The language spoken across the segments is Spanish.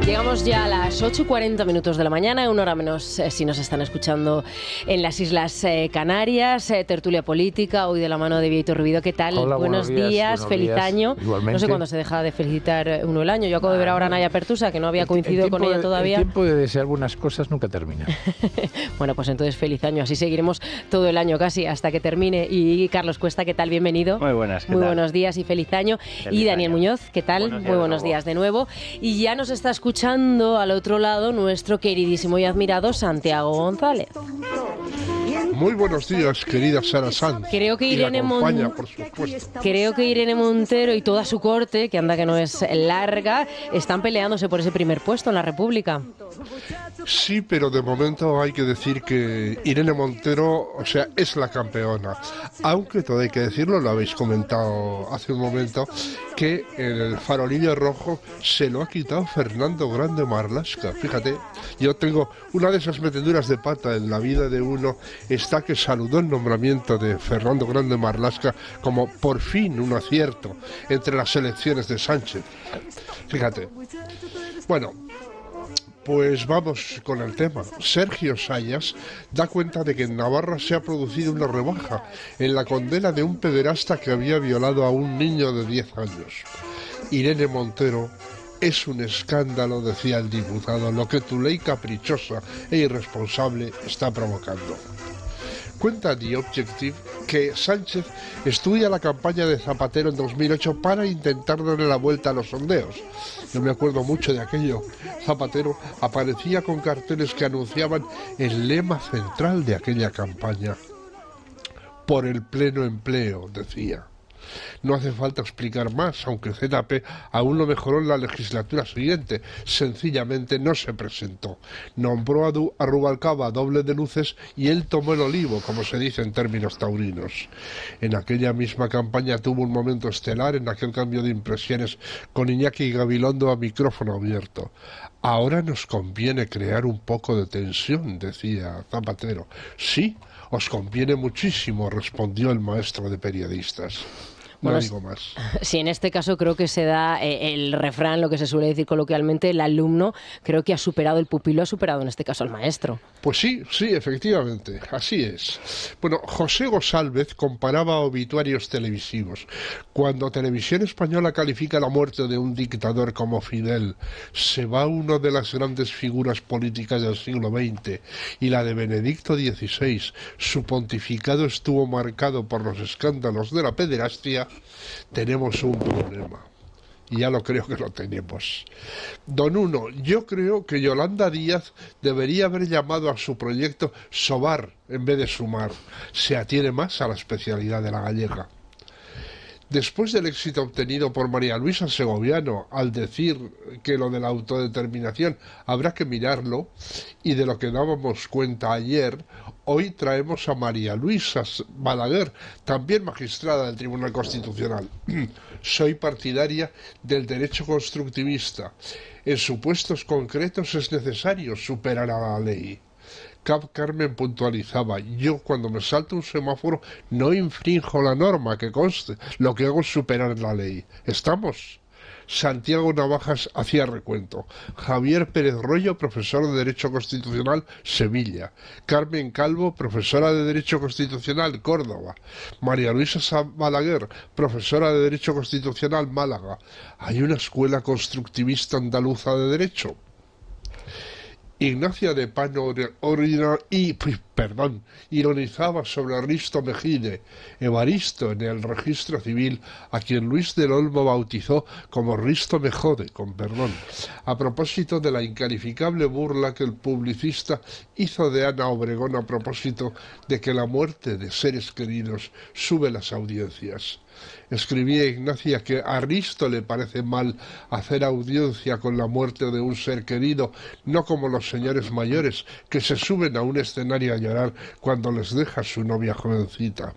Llegamos ya a las 8:40 de la mañana, una hora menos si nos están escuchando en las Islas Canarias. Tertulia política, hoy de la mano de Bieito Rubido. ¿Qué tal? Hola, buenos días, feliz año. Igualmente. No sé cuándo se deja de felicitar uno el año. Yo acabo de ver ahora a Naya Pertusa, que no había coincidido con ella todavía. El tiempo de desear buenas cosas nunca termina. Bueno, pues entonces feliz año. Así seguiremos todo el año casi hasta que termine. Y Carlos Cuesta, ¿qué tal? Bienvenido. Muy buenas, ¿qué Muy tal? buenos días y feliz año. Feliz Y Daniel año. Muñoz, ¿qué tal? Muy buenos días de nuevo. Y ya nos está escuchando al otro lado nuestro queridísimo y admirado Santiago González. Muy buenos días, querida Sara Sanz. Creo que Y la Irene acompaña, por supuesto. Creo que Irene Montero y toda su corte, que anda que no es larga, están peleándose por ese primer puesto en la República. Sí, pero de momento hay que decir que Irene Montero, o sea, es la campeona. Aunque todo hay que decirlo, lo habéis comentado hace un momento, que el farolillo rojo se lo ha quitado Fernando Grande Marlaska. Fíjate, yo tengo una de esas meteduras de pata en la vida de uno, está que saludó el nombramiento de Fernando Grande Marlaska como por fin un acierto entre las elecciones de Sánchez. Fíjate. Bueno, pues vamos con el tema. Sergio Sayas da cuenta de que en Navarra se ha producido una rebaja en la condena de un pederasta que había violado a un niño de 10 años. Irene Montero: es un escándalo, decía el diputado, lo que tu ley caprichosa e irresponsable está provocando. Cuenta The Objective que Sánchez estudia la campaña de Zapatero en 2008 para intentar darle la vuelta a los sondeos. Yo me acuerdo mucho de aquello. Zapatero aparecía con carteles que anunciaban el lema central de aquella campaña. Por el pleno empleo, decía. No hace falta explicar más, aunque ZP aún lo mejoró en la legislatura siguiente. Sencillamente no se presentó. Nombró a Rubalcaba doble de luces y él tomó el olivo, como se dice en términos taurinos. En aquella misma campaña tuvo un momento estelar en aquel cambio de impresiones con Iñaki Gabilondo a micrófono abierto. Ahora nos conviene crear un poco de tensión, decía Zapatero. Sí, os conviene muchísimo, respondió el maestro de periodistas. No digo más. Sí, en este caso creo que se da el refrán, lo que se suele decir coloquialmente, el alumno creo que ha superado, el pupilo ha superado en este caso al maestro. Pues sí, efectivamente, así es. Bueno, José González comparaba obituarios televisivos. Cuando Televisión Española califica la muerte de un dictador como Fidel, se va una de las grandes figuras políticas del siglo XX y la de Benedicto XVI. Su pontificado estuvo marcado por los escándalos de la pederastia. Tenemos un problema. Y ya lo creo que lo tenemos. Don Uno, yo creo que Yolanda Díaz debería haber llamado a su proyecto Sobar en vez de Sumar. Se atiene más a la especialidad de la gallega. Después del éxito obtenido por María Luisa Segoviano al decir que lo de la autodeterminación habrá que mirarlo, y de lo que dábamos cuenta ayer, hoy traemos a María Luisa Balaguer, también magistrada del Tribunal Constitucional. Soy partidaria del derecho constructivista. En supuestos concretos es necesario superar a la ley. Carmen puntualizaba: yo cuando me salto un semáforo no infrinjo la norma, que conste, lo que hago es superar la ley. ¿Estamos? Santiago Navajas hacía recuento. Javier Pérez Royo, profesor de Derecho Constitucional, Sevilla. Carmen Calvo, profesora de Derecho Constitucional, Córdoba. María Luisa Balaguer, profesora de Derecho Constitucional, Málaga. ¿Hay una escuela constructivista andaluza de Derecho? Ignacia de Pano ironizaba sobre Risto Mejide, Evaristo en el registro civil, a quien Luis del Olmo bautizó como Risto Mejode, con perdón, a propósito de la incalificable burla que el publicista hizo de Ana Obregón a propósito de que la muerte de seres queridos sube las audiencias. Escribía Ignacia que a Risto le parece mal hacer audiencia con la muerte de un ser querido, no como los señores mayores que se suben a un escenario a llorar cuando les deja su novia jovencita.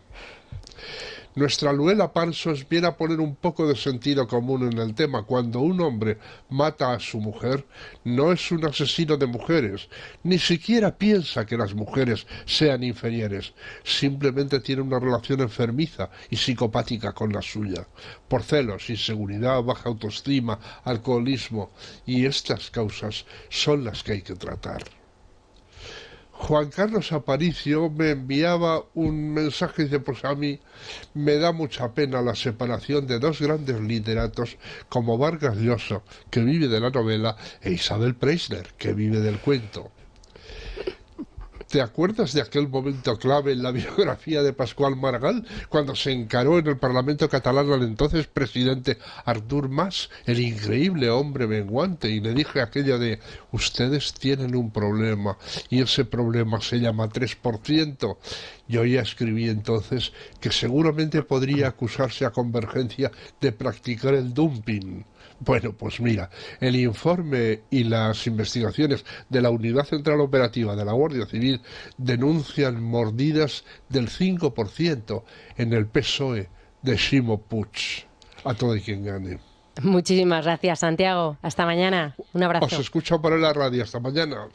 Nuestra Luela Parsons viene a poner un poco de sentido común en el tema. Cuando un hombre mata a su mujer, no es un asesino de mujeres, ni siquiera piensa que las mujeres sean inferiores, simplemente tiene una relación enfermiza y psicopática con la suya, por celos, inseguridad, baja autoestima, alcoholismo, y estas causas son las que hay que tratar. Juan Carlos Aparicio me enviaba un mensaje y dice, pues a mí me da mucha pena la separación de dos grandes literatos como Vargas Llosa, que vive de la novela, e Isabel Preisler, que vive del cuento. ¿Te acuerdas de aquel momento clave en la biografía de Pascual Maragall, cuando se encaró en el Parlamento catalán al entonces presidente Artur Mas, el increíble hombre menguante, y le dije aquello de, ustedes tienen un problema, y ese problema se llama 3%? Yo ya escribí entonces que seguramente podría acusarse a Convergencia de practicar el dumping. Bueno, pues mira, el informe y las investigaciones de la Unidad Central Operativa de la Guardia Civil denuncian mordidas del 5% en el PSOE de Ximo Puig. A todo y quien gane. Muchísimas gracias, Santiago. Hasta mañana. Un abrazo. Os escucho por la radio. Hasta mañana.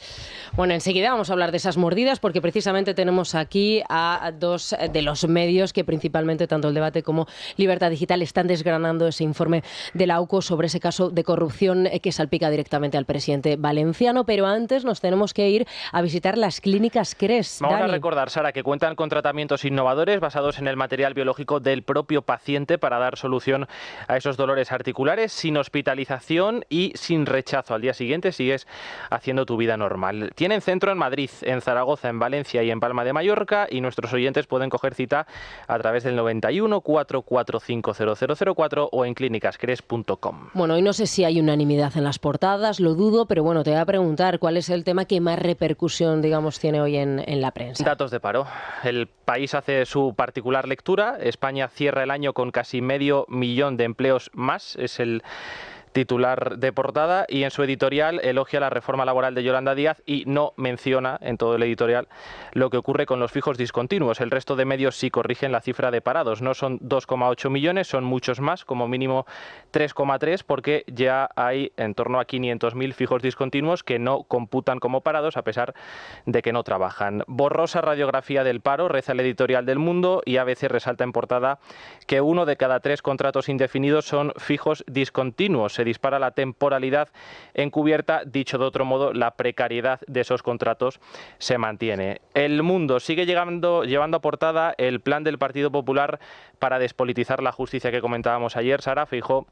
Bueno, enseguida vamos a hablar de esas mordidas porque precisamente tenemos aquí a dos de los medios que principalmente tanto el Debate como Libertad Digital están desgranando ese informe de la AUCO sobre ese caso de corrupción que salpica directamente al presidente valenciano. Pero antes nos tenemos que ir a visitar las clínicas CRES. Vamos Dani. a recordar, Sara, que cuentan con tratamientos innovadores basados en el material biológico del propio paciente para dar solución a esos dolores articulares sin hospitalización y sin rechazo. Al día siguiente sigues haciendo tu vida normal. Tienen centro en Madrid, en Zaragoza, en Valencia y en Palma de Mallorca, y nuestros oyentes pueden coger cita a través del 91 445 0004 o en clínicascres.com. Bueno, y no sé si hay unanimidad en las portadas, lo dudo, pero bueno, te voy a preguntar cuál es el tema que más repercusión, digamos, tiene hoy en la prensa. Datos de paro. El país hace su particular lectura. España cierra el año con casi 500.000 de empleos más. Es el titular de portada, y en su editorial elogia la reforma laboral de Yolanda Díaz y no menciona en todo el editorial lo que ocurre con los fijos discontinuos. El resto de medios sí corrigen la cifra de parados. No son 2,8 millones, son muchos más, como mínimo 3,3, porque ya hay en torno a 500.000 fijos discontinuos que no computan como parados a pesar de que no trabajan. Borrosa radiografía del paro, reza el editorial del Mundo, y ABC resalta en portada que 1 de cada 3 contratos indefinidos son fijos discontinuos. Se dispara la temporalidad encubierta, dicho de otro modo, la precariedad de esos contratos se mantiene. El Mundo sigue llevando a portada el plan del Partido Popular para despolitizar la justicia que comentábamos ayer. Sara, Feijóo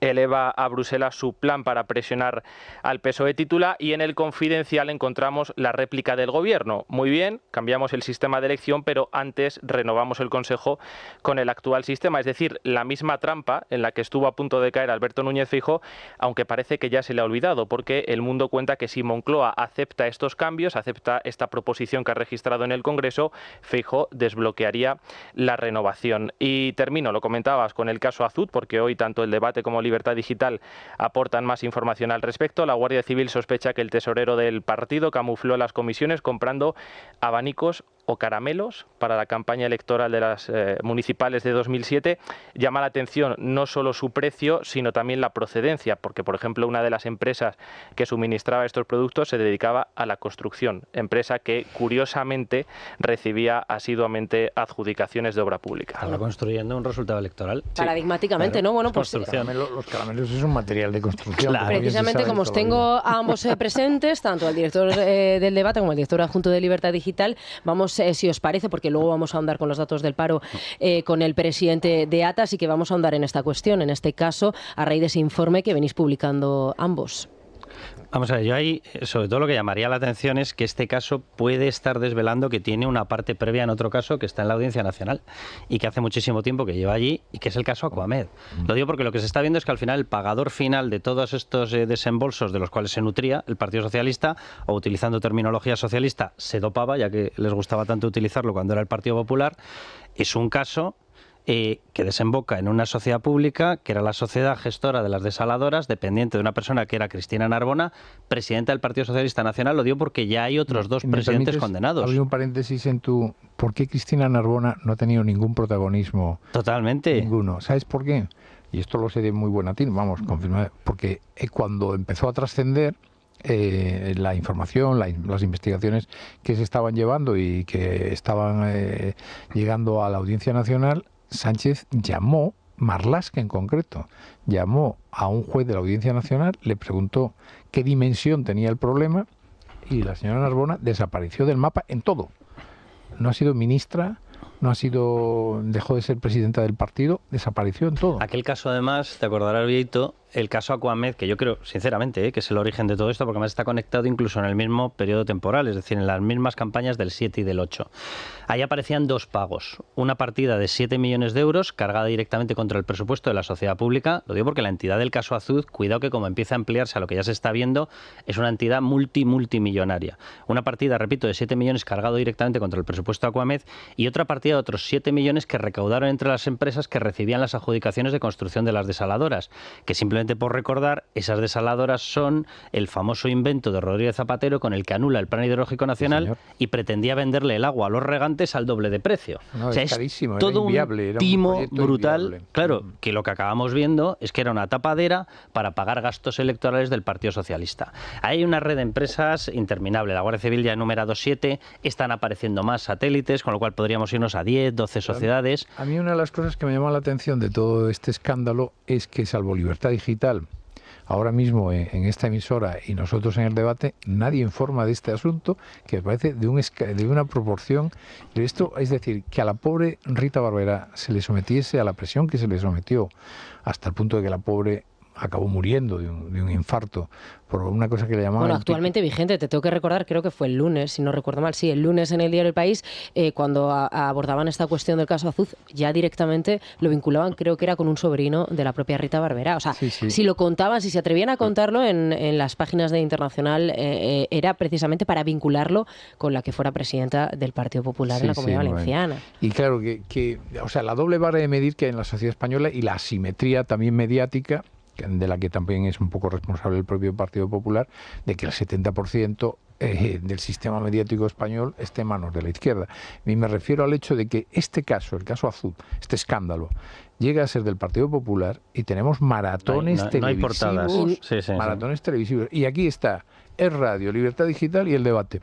eleva a Bruselas su plan para presionar al PSOE, titula, y en el Confidencial encontramos la réplica del Gobierno. Muy bien, cambiamos el sistema de elección, pero antes renovamos el Consejo con el actual sistema, es decir, la misma trampa en la que estuvo a punto de caer Alberto Núñez Feijóo, aunque parece que ya se le ha olvidado, porque El Mundo cuenta que si Moncloa acepta estos cambios, acepta esta proposición que ha registrado en el Congreso, Feijóo desbloquearía la renovación. Y termino, lo comentabas, con el caso Azud, porque hoy tanto el Debate como Libertad Digital aportan más información al respecto. La Guardia Civil sospecha que el tesorero del partido camufló las comisiones comprando abanicos o caramelos para la campaña electoral de las municipales de 2007. Llama la atención no solo su precio, sino también la procedencia, porque, por ejemplo, una de las empresas que suministraba estos productos se dedicaba a la construcción, empresa que, curiosamente, recibía asiduamente adjudicaciones de obra pública. Estaba construyendo un resultado electoral. Paradigmáticamente, claro, ¿no? Bueno, pues Los caramelos es un material de construcción. Claro. precisamente como os tengo a ambos presentes, tanto al director del Debate como al director adjunto de Libertad Digital, vamos, si os parece, porque luego vamos a ahondar con los datos del paro con el presidente de ATA, así que vamos a ahondar en esta cuestión, en este caso, a raíz de ese informe que venís publicando ambos. Vamos a ver, yo ahí, sobre todo lo que llamaría la atención es que este caso puede estar desvelando que tiene una parte previa en otro caso que está en la Audiencia Nacional y que hace muchísimo tiempo que lleva allí, y que es el caso Aquamed. Lo digo porque lo que se está viendo es que al final el pagador final de todos estos desembolsos de los cuales se nutría el Partido Socialista, o utilizando terminología socialista, se dopaba, ya que les gustaba tanto utilizarlo cuando era el Partido Popular, es un caso que desemboca en una sociedad pública, que era la sociedad gestora de las desaladoras, dependiente de una persona que era Cristina Narbona, presidenta del Partido Socialista Nacional. Lo digo porque ya hay otros dos presidentes condenados. Había un paréntesis en tu... ¿Por qué Cristina Narbona no ha tenido ningún protagonismo? Totalmente. Ninguno. ¿Sabes por qué? Y esto lo sé de muy buena tinta, vamos, confirmar. Porque cuando empezó a trascender la información, las investigaciones que se estaban llevando y que estaban llegando a la Audiencia Nacional, Sánchez llamó, Marlaska en concreto, llamó a un juez de la Audiencia Nacional, le preguntó qué dimensión tenía el problema y la señora Narbona desapareció del mapa en todo. No ha sido ministra, no ha sido, dejó de ser presidenta del partido, desapareció en todo. Aquel caso, además, te acordarás, Vieito, el caso Aquamed, que yo creo, sinceramente, que es el origen de todo esto, porque además está conectado incluso en el mismo periodo temporal, es decir, en las mismas campañas del 7 y del 8. Ahí aparecían dos pagos. Una partida de 7 millones de euros cargada directamente contra el presupuesto de la sociedad pública. Lo digo porque la entidad del caso Azud, cuidado que como empieza a ampliarse a lo que ya se está viendo, es una entidad multimillonaria. Una partida, repito, de 7 millones cargado directamente contra el presupuesto de Aquamed y otra partida de otros 7 millones que recaudaron entre las empresas que recibían las adjudicaciones de construcción de las desaladoras, que simplemente por recordar, esas desaladoras son el famoso invento de Rodríguez Zapatero con el que anula el Plan Hidrológico Nacional y pretendía venderle el agua a los regantes al doble de precio. No, o sea, es carísimo, todo era inviable, un timo brutal. inviable. Claro, que lo que acabamos viendo es que era una tapadera para pagar gastos electorales del Partido Socialista. Hay una red de empresas interminable. La Guardia Civil ya ha enumerado 7, están apareciendo más satélites, con lo cual podríamos irnos a 10, 12 sociedades. A mí una de las cosas que me llama la atención de todo este escándalo es que, salvo Libertad Digital, ahora mismo en esta emisora y nosotros en el debate, nadie informa de este asunto, que me parece de una proporción de esto, es decir, que a la pobre Rita Barberá se le sometiese a la presión que se le sometió, hasta el punto de que la pobre acabó muriendo de un infarto por una cosa que le llamaban... Bueno, actualmente vigente, te tengo que recordar, creo que fue el lunes, si no recuerdo mal, sí, el lunes en el diario El País, cuando abordaban esta cuestión del caso Azud, ya directamente lo vinculaban, creo que era con un sobrino de la propia Rita Barberá. O sea, sí. si lo contaban, si se atrevían a contarlo en las páginas de Internacional, era precisamente para vincularlo con la que fuera presidenta del Partido Popular en la Comunidad Valenciana. Bueno. Y claro, o sea, la doble vara de medir que hay en la sociedad española y la asimetría también mediática, de la que también es un poco responsable el propio Partido Popular, de que el 70% del sistema mediático español esté en manos de la izquierda. Y me refiero al hecho de que este caso, el caso Azud, este escándalo, llega a ser del Partido Popular y tenemos maratones televisivos. No hay portadas. Maratones televisivos. Y aquí está Es Radio, Libertad Digital y El Debate.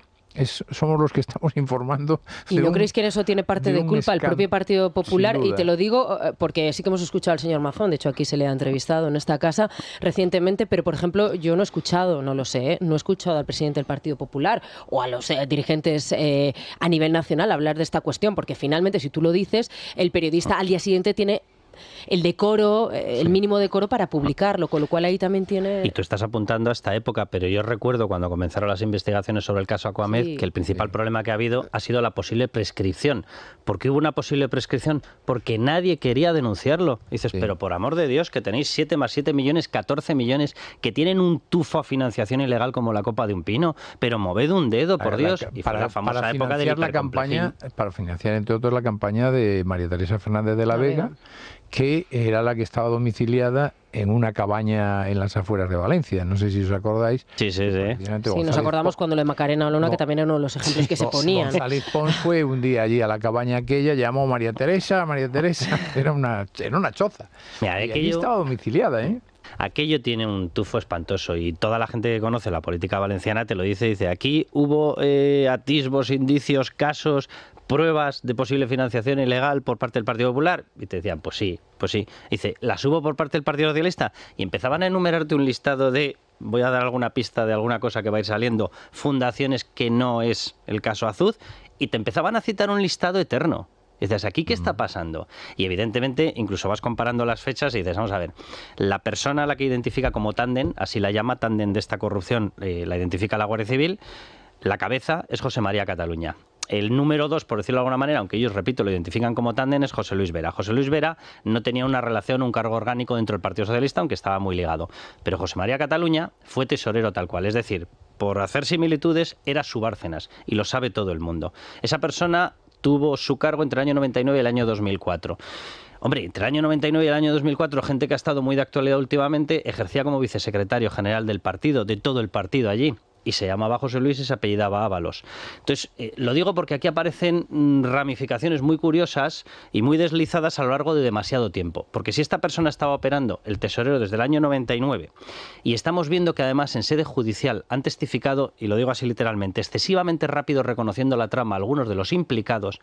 Somos los que estamos informando. ¿Y no creéis que en eso tiene parte de culpa el propio Partido Popular? Y te lo digo porque sí que hemos escuchado al señor Mazón, de hecho aquí se le ha entrevistado en esta casa recientemente, pero por ejemplo yo no he escuchado, no lo sé, no he escuchado al presidente del Partido Popular o a los dirigentes a nivel nacional hablar de esta cuestión, porque finalmente si tú lo dices, el periodista al día siguiente tiene el decoro, el mínimo decoro para publicarlo, con lo cual ahí también tiene... Y tú estás apuntando a esta época, pero yo recuerdo cuando comenzaron las investigaciones sobre el caso Aquamed, que el principal problema que ha habido ha sido la posible prescripción. ¿Por qué hubo una posible prescripción? Porque nadie quería denunciarlo. Y dices, pero por amor de Dios, que tenéis 7 más 7 millones, 14 millones, que tienen un tufo a financiación ilegal como la copa de un pino, pero moved un dedo, por Dios. Y fue la famosa época de la campaña, para financiar, entre otros, la campaña de María Teresa Fernández de la Vega, que era la que estaba domiciliada en una cabaña en las afueras de Valencia. No sé si os acordáis. Sí, nos acordamos cuando lo de Macarena Olona, que también era uno de los ejemplos que se ponían. González Pons fue un día allí a la cabaña aquella, llamó a María Teresa, era una choza. Mira, y allí estaba domiciliada, ¿eh? Aquello tiene un tufo espantoso y toda la gente que conoce la política valenciana te lo dice, aquí hubo atisbos, indicios, casos, pruebas de posible financiación ilegal por parte del Partido Popular. Y te decían, pues sí. Dice, ¿las hubo por parte del Partido Socialista? Y empezaban a enumerarte un listado de, voy a dar alguna pista de alguna cosa que va a ir saliendo, fundaciones que no es el caso Azud, y te empezaban a citar un listado eterno. Y dices, ¿aquí qué está pasando? Y evidentemente, incluso vas comparando las fechas y dices, vamos a ver, la persona a la que identifica como tándem, así la llama, tándem de esta corrupción, la identifica la Guardia Civil, la cabeza es José María Cataluña. El número 2, por decirlo de alguna manera, aunque ellos, repito, lo identifican como tándem, es José Luis Vera. José Luis Vera no tenía una relación, un cargo orgánico dentro del Partido Socialista, aunque estaba muy ligado. Pero José María Cataluña fue tesorero tal cual, es decir, por hacer similitudes, era su Bárcenas, y lo sabe todo el mundo. Esa persona tuvo su cargo entre el año 99 y el año 2004. Hombre, entre el año 99 y el año 2004, gente que ha estado muy de actualidad últimamente ejercía como vicesecretario general del partido, de todo el partido allí. Y se llamaba José Luis y se apellidaba Ábalos. Entonces, lo digo porque aquí aparecen ramificaciones muy curiosas y muy deslizadas a lo largo de demasiado tiempo. Porque si esta persona estaba operando el tesorero desde el año 99 y estamos viendo que además en sede judicial han testificado, y lo digo así literalmente, excesivamente rápido reconociendo la trama a algunos de los implicados,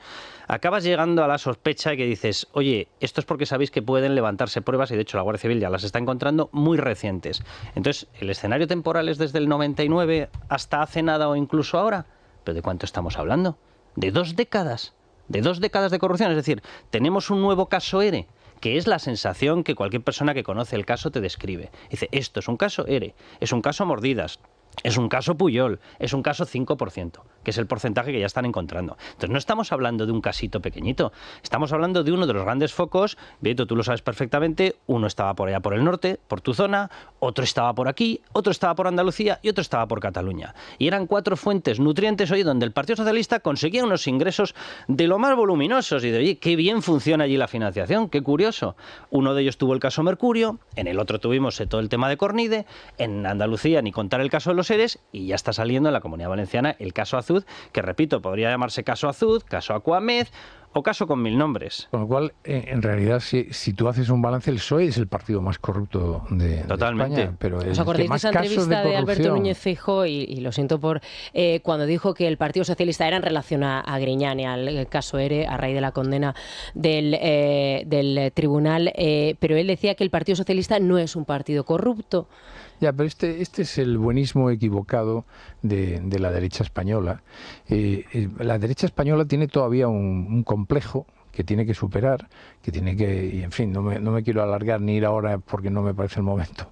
acabas llegando a la sospecha que dices, oye, esto es porque sabéis que pueden levantarse pruebas y de hecho la Guardia Civil ya las está encontrando muy recientes. Entonces, el escenario temporal es desde el 99 hasta hace nada o incluso ahora. ¿Pero de cuánto estamos hablando? ¿De 2 décadas? ¿De 2 décadas de corrupción? Es decir, tenemos un nuevo caso ERE, que es la sensación que cualquier persona que conoce el caso te describe. Dice, esto es un caso ERE, es un caso Mordidas, es un caso Puyol, es un caso 5%, que es el porcentaje que ya están encontrando. Entonces no estamos hablando de un casito pequeñito, estamos hablando de uno de los grandes focos. Vieto, tú lo sabes perfectamente, uno estaba por allá por el norte, por tu zona, otro estaba por aquí, otro estaba por Andalucía y otro estaba por Cataluña. Y eran 4 fuentes nutrientes hoy donde el Partido Socialista conseguía unos ingresos de lo más voluminosos y de, oye, qué bien funciona allí la financiación, qué curioso. Uno de ellos tuvo el caso Mercurio, en el otro tuvimos todo el tema de Cornide, en Andalucía ni contar el caso de los ERES, y ya está saliendo en la Comunidad Valenciana el caso Azud, que repito, podría llamarse caso Azud, caso Aquamed o caso con 1000 nombres. Con lo cual, en realidad, si tú haces un balance, el PSOE es el partido más corrupto de España. Pero ¿Os acordáis de esa entrevista de Alberto Núñez Feijóo? Y lo siento por cuando dijo que el Partido Socialista era en relación a Griñán y al caso ERE a raíz de la condena del tribunal, pero él decía que el Partido Socialista no es un partido corrupto. Ya, pero este es el buenismo equivocado de la derecha española. La derecha española tiene todavía un complejo que tiene que superar, y en fin, no me quiero alargar ni ir ahora porque no me parece el momento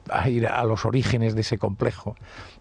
a ir a los orígenes de ese complejo,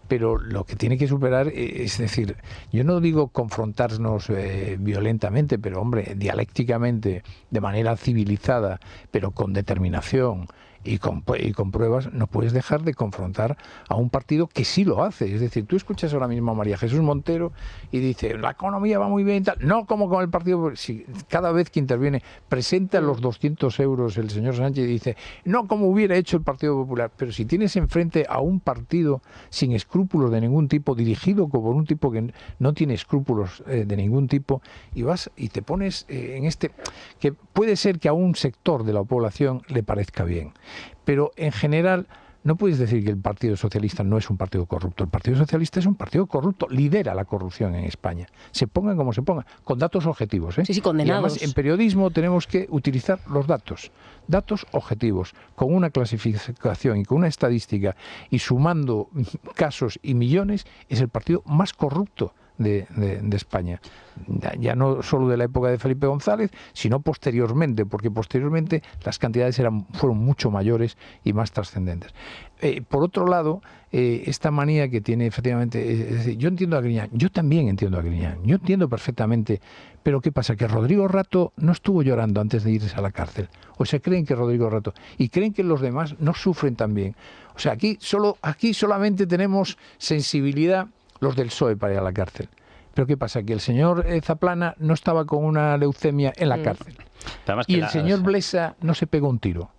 pero lo que tiene que superar es decir, yo no digo confrontarnos violentamente, pero hombre, dialécticamente, de manera civilizada, pero con determinación y con pruebas, no puedes dejar de confrontar a un partido que sí lo hace. Es decir, tú escuchas ahora mismo a María Jesús Montero y dice, la economía va muy bien y tal. No como con el partido, si cada vez que interviene presenta los 200 euros el señor Sánchez y dice, no como hubiera hecho el Partido Popular. Pero si tienes enfrente a un partido sin escrúpulos de ningún tipo, dirigido por un tipo que no tiene escrúpulos de ningún tipo, y vas y te pones en que puede ser que a un sector de la población le parezca bien, pero en general no puedes decir que el Partido Socialista no es un partido corrupto. El Partido Socialista es un partido corrupto, lidera la corrupción en España. Se pongan como se pongan, con datos objetivos. Sí, condenados. Y además, en periodismo tenemos que utilizar los datos objetivos, con una clasificación y con una estadística, y sumando casos y millones, es el partido más corrupto de España. Ya no solo de la época de Felipe González, sino posteriormente, porque posteriormente las cantidades fueron mucho mayores y más trascendentes. Por otro lado, esta manía que tiene efectivamente, es decir, yo entiendo a Griñán, yo también entiendo a Griñán, yo entiendo perfectamente, pero ¿qué pasa? Que Rodrigo Rato no estuvo llorando antes de irse a la cárcel, o se creen que Rodrigo Rato, y creen que los demás no sufren también. O sea, aquí solamente tenemos sensibilidad los del PSOE para ir a la cárcel. Pero ¿qué pasa? Que el señor Zaplana no estaba con una leucemia en la cárcel. Y el señor Blesa no se pegó un tiro.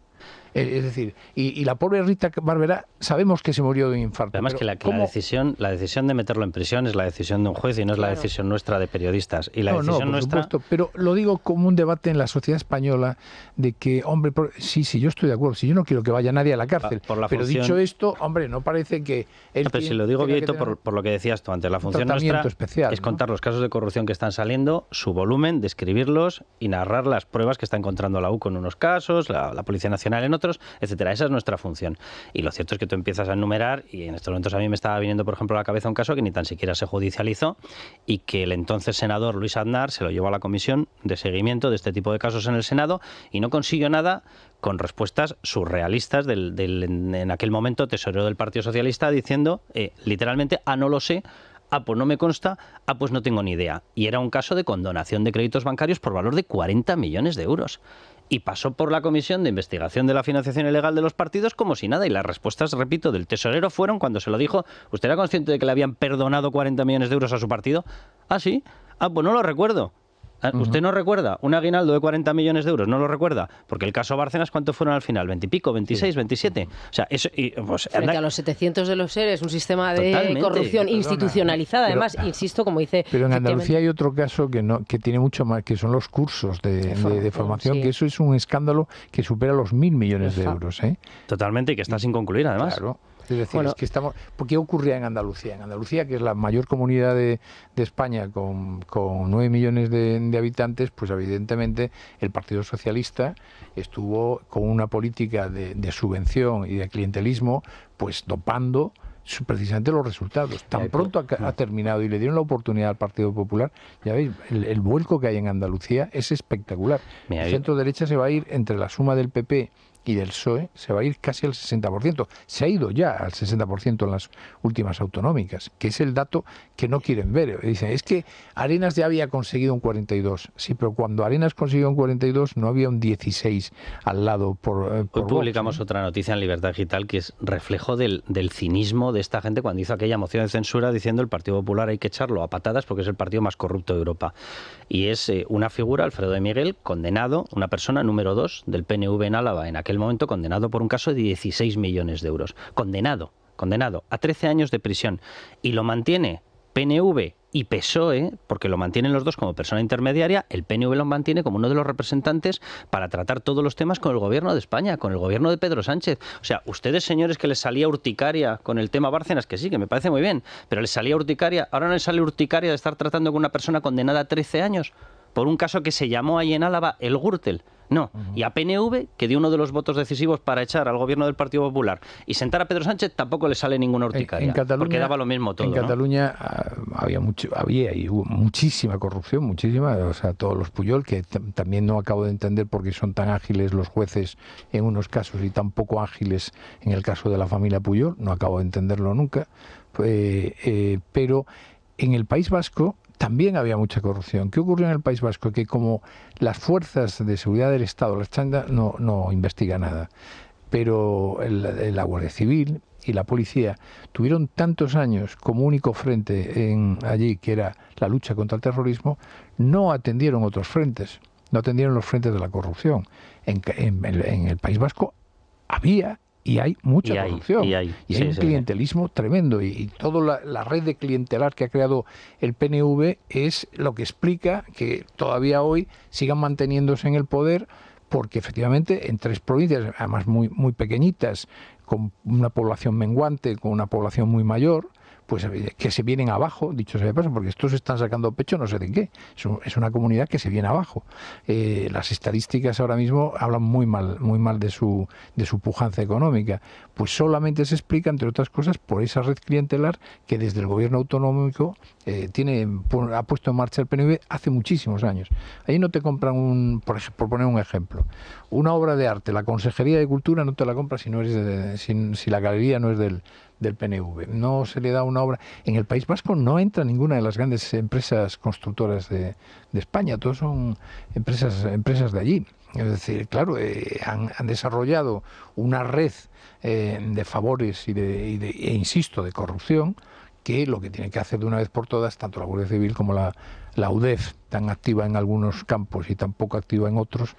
Es decir, y la pobre Rita Barberá sabemos que se murió de un infarto. Además que la decisión de meterlo en prisión es la decisión de un juez y no es la decisión nuestra de periodistas. Y la decisión nuestra... supuesto, pero lo digo como un debate en la sociedad española de que, hombre, sí, yo estoy de acuerdo, si yo no quiero que vaya nadie a la cárcel, pero dicho esto, hombre, no parece que... Pero si lo digo, Vieto, por lo que decías tú antes, la función nuestra especial, es contar los casos de corrupción que están saliendo, su volumen, describirlos y narrar las pruebas que está encontrando la UCO en unos casos, la Policía Nacional en otros, etcétera. Esa es nuestra función. Y lo cierto es que tú empiezas a enumerar, y en estos momentos a mí me estaba viniendo, por ejemplo, a la cabeza un caso que ni tan siquiera se judicializó y que el entonces senador Luis Aznar se lo llevó a la comisión de seguimiento de este tipo de casos en el Senado y no consiguió nada, con respuestas surrealistas en aquel momento tesorero del Partido Socialista diciendo literalmente, no lo sé, pues no me consta, pues no tengo ni idea. Y era un caso de condonación de créditos bancarios por valor de 40 millones de euros. Y pasó por la Comisión de Investigación de la Financiación Ilegal de los Partidos como si nada. Y las respuestas, repito, del tesorero fueron, cuando se lo dijo, ¿usted era consciente de que le habían perdonado 40 millones de euros a su partido? ¿Ah, sí? Pues no lo recuerdo. ¿Usted no recuerda un aguinaldo de 40 millones de euros? ¿No lo recuerda? Porque el caso Bárcenas, ¿cuántos fueron al final? ¿20 y pico? ¿26? ¿27? O sea, eso... Pues, frente a los 700 de los seres, un sistema de Totalmente. corrupción institucionalizada, además, insisto, como dice... Pero en Andalucía hay otro caso que tiene mucho más, que son los cursos de formación, sí. que eso es un escándalo que supera los 1.000 millones de euros. Totalmente, y que está sin concluir, además. Claro. Es decir, es que ¿por qué ocurría en Andalucía? En Andalucía, que es la mayor comunidad de España con 9 millones de habitantes, pues evidentemente el Partido Socialista estuvo con una política de subvención y de clientelismo, pues dopando precisamente los resultados. Tan pronto ha terminado y le dieron la oportunidad al Partido Popular, ya veis, el vuelco que hay en Andalucía es espectacular. El centro derecha se va a ir entre la suma del PP y del PSOE, se va a ir casi al 60%. Se ha ido ya al 60% en las últimas autonómicas, que es el dato que no quieren ver. Dicen, es que Arenas ya había conseguido un 42. Sí, pero cuando Arenas consiguió un 42 no había un 16 al lado por Hoy publicamos Vox, otra noticia en Libertad Digital que es reflejo del cinismo de esta gente cuando hizo aquella moción de censura diciendo el Partido Popular hay que echarlo a patadas porque es el partido más corrupto de Europa. Y es una figura, Alfredo de Miguel, condenado, una persona número 2 del PNV en Álava, en aquel momento condenado por un caso de 16 millones de euros. Condenado a 13 años de prisión. Y lo mantiene PNV y PSOE, porque lo mantienen los dos como persona intermediaria, el PNV lo mantiene como uno de los representantes para tratar todos los temas con el gobierno de España, con el gobierno de Pedro Sánchez. O sea, ustedes, señores, que les salía urticaria con el tema Bárcenas, que sí, que me parece muy bien, pero les salía urticaria, ahora no les sale urticaria de estar tratando con una persona condenada a 13 años por un caso que se llamó ahí en Álava el Gürtel. No, y a PNV, que dio uno de los votos decisivos para echar al gobierno del Partido Popular y sentar a Pedro Sánchez, tampoco le sale ninguna urticaria, porque daba lo mismo todo. En Cataluña había y hubo muchísima corrupción, muchísima, o sea, todos los Pujol, que también no acabo de entender por qué son tan ágiles los jueces en unos casos y tan poco ágiles en el caso de la familia Pujol, no acabo de entenderlo nunca, pero en el País Vasco también había mucha corrupción. ¿Qué ocurrió en el País Vasco? Que como las fuerzas de seguridad del Estado, la Ertzaintza, no investiga nada, pero la Guardia Civil y la policía tuvieron tantos años como único frente allí, que era la lucha contra el terrorismo, no atendieron otros frentes, no atendieron los frentes de la corrupción. En el País Vasco había y hay mucha corrupción. Y hay un clientelismo tremendo. Y toda la red de clientelar que ha creado el PNV es lo que explica que todavía hoy sigan manteniéndose en el poder, porque efectivamente en 3 provincias, además muy, muy pequeñitas, con una población menguante, con una población muy mayor, pues que se vienen abajo, dicho sea de paso, porque estos están sacando pecho no sé de qué. Es una comunidad que se viene abajo. Las estadísticas ahora mismo hablan muy mal de su pujanza económica. Pues solamente se explica, entre otras cosas, por esa red clientelar que desde el gobierno autonómico ha puesto en marcha el PNV hace muchísimos años. Ahí no te compran, por poner un ejemplo, una obra de arte, la Consejería de Cultura no te la compra si la galería no es del PNV. No se le da una obra. En el País Vasco no entra ninguna de las grandes empresas constructoras de España, todos son empresas de allí. Es decir, claro, han desarrollado una red de favores e insisto, de corrupción, que lo que tiene que hacer de una vez por todas, tanto la Guardia Civil como la UDEF, tan activa en algunos campos y tan poco activa en otros,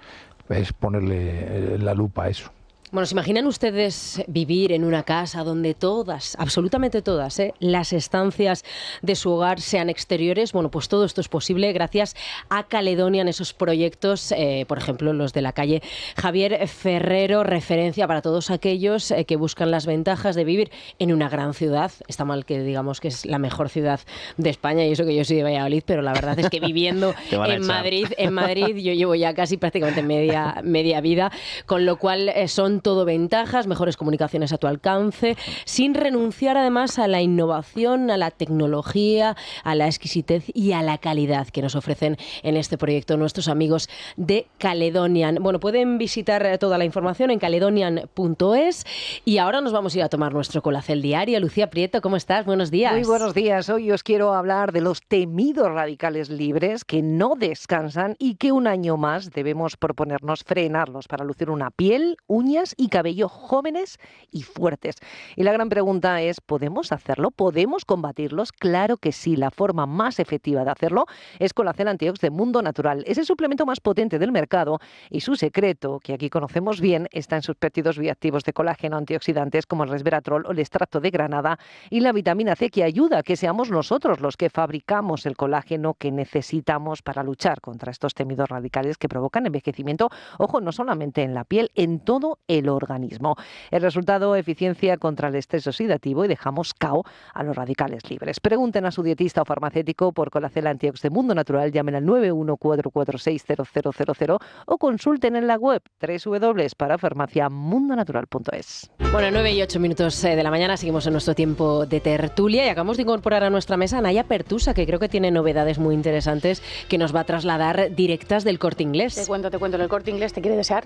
es ponerle la lupa a eso. Bueno, ¿se imaginan ustedes vivir en una casa donde todas, absolutamente todas, las estancias de su hogar sean exteriores? Bueno, pues todo esto es posible gracias a Caledonian, esos proyectos, por ejemplo, los de la calle Javier Ferrero, referencia para todos aquellos que buscan las ventajas de vivir en una gran ciudad. Está mal que digamos que es la mejor ciudad de España, y eso que yo soy de Valladolid, pero la verdad es que viviendo en Madrid yo llevo ya casi prácticamente media vida, con lo cual son todo ventajas, mejores comunicaciones a tu alcance, sin renunciar además a la innovación, a la tecnología, a la exquisitez y a la calidad que nos ofrecen en este proyecto nuestros amigos de Caledonian. Bueno, pueden visitar toda la información en caledonian.es y ahora nos vamos a ir a tomar nuestro Colacel diario. Lucía Prieto, ¿cómo estás? Buenos días. Muy buenos días. Hoy os quiero hablar de los temidos radicales libres que no descansan y que un año más debemos proponernos frenarlos para lucir una piel, uñas uñas y cabello jóvenes y fuertes. Y la gran pregunta es, ¿podemos hacerlo? ¿Podemos combatirlos? Claro que sí. La forma más efectiva de hacerlo es con la Cel Antiox de Mundo Natural. Es el suplemento más potente del mercado y su secreto, que aquí conocemos bien, está en sus péptidos bioactivos de colágeno, antioxidantes como el resveratrol o el extracto de granada y la vitamina C, que ayuda a que seamos nosotros los que fabricamos el colágeno que necesitamos para luchar contra estos temidos radicales que provocan envejecimiento, ojo, no solamente en la piel, en todo el organismo. El resultado, eficiencia contra el estrés oxidativo y dejamos cao a los radicales libres. Pregunten a su dietista o farmacéutico por Colacel Antiox de Mundo Natural, llamen al 914460000 o consulten en la web www.parafarmaciamundonatural.es. Bueno, 9 y 8 minutos de la mañana, seguimos en nuestro tiempo de tertulia y acabamos de incorporar a nuestra mesa a Naya Pertusa, que creo que tiene novedades muy interesantes que nos va a trasladar directas del Corte Inglés. Te cuento, el Corte Inglés te quiere desear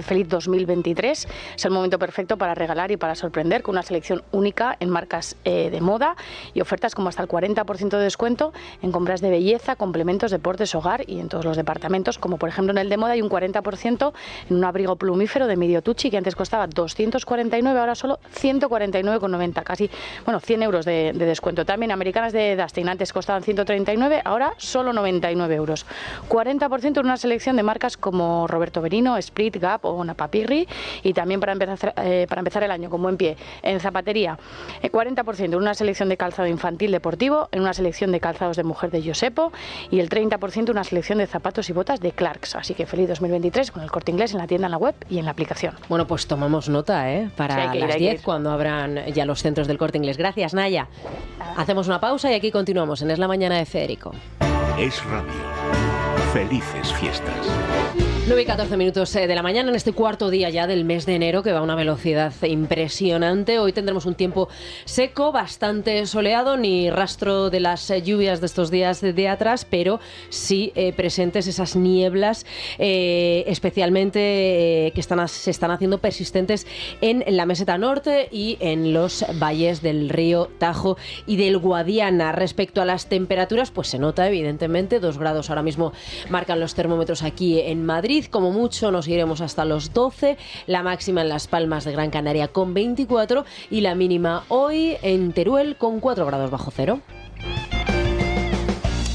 feliz 2023. Es el momento perfecto para regalar y para sorprender con una selección única en marcas de moda y ofertas como hasta el 40% de descuento en compras de belleza, complementos, deportes, hogar y en todos los departamentos, como por ejemplo en el de moda hay un 40% en un abrigo plumífero de Medio Tucci que antes costaba 249, ahora solo 149,90, casi, 100 euros de descuento. También americanas de Dustin, antes costaban 139, ahora solo 99 euros. 40% en una selección de marcas como Roberto Berino, Split, Gap o Napapirri, y también para empezar el año con buen pie en zapatería. 40% en una selección de calzado infantil deportivo, en una selección de calzados de mujer de Josepo y el 30% en una selección de zapatos y botas de Clarks. Así que feliz 2023 con el Corte Inglés en la tienda, en la web y en la aplicación. Bueno, pues tomamos nota, para las 10 cuando abran ya los centros del Corte Inglés. Gracias, Naya. Hacemos una pausa y aquí continuamos en Es la Mañana de Federico. Es Radio. Felices fiestas. 9 y 14 minutos de la mañana en este cuarto día ya del mes de enero, que va a una velocidad impresionante. Hoy tendremos un tiempo seco, bastante soleado, ni rastro de las lluvias de estos días de atrás, pero sí presentes esas nieblas, especialmente que se están haciendo persistentes en la meseta norte y en los valles del río Tajo y del Guadiana. Respecto a las temperaturas, pues se nota evidentemente, 2 grados ahora mismo marcan los termómetros aquí en Madrid. Como mucho nos iremos hasta los 12, la máxima en Las Palmas de Gran Canaria con 24 y la mínima hoy en Teruel con 4 grados bajo cero.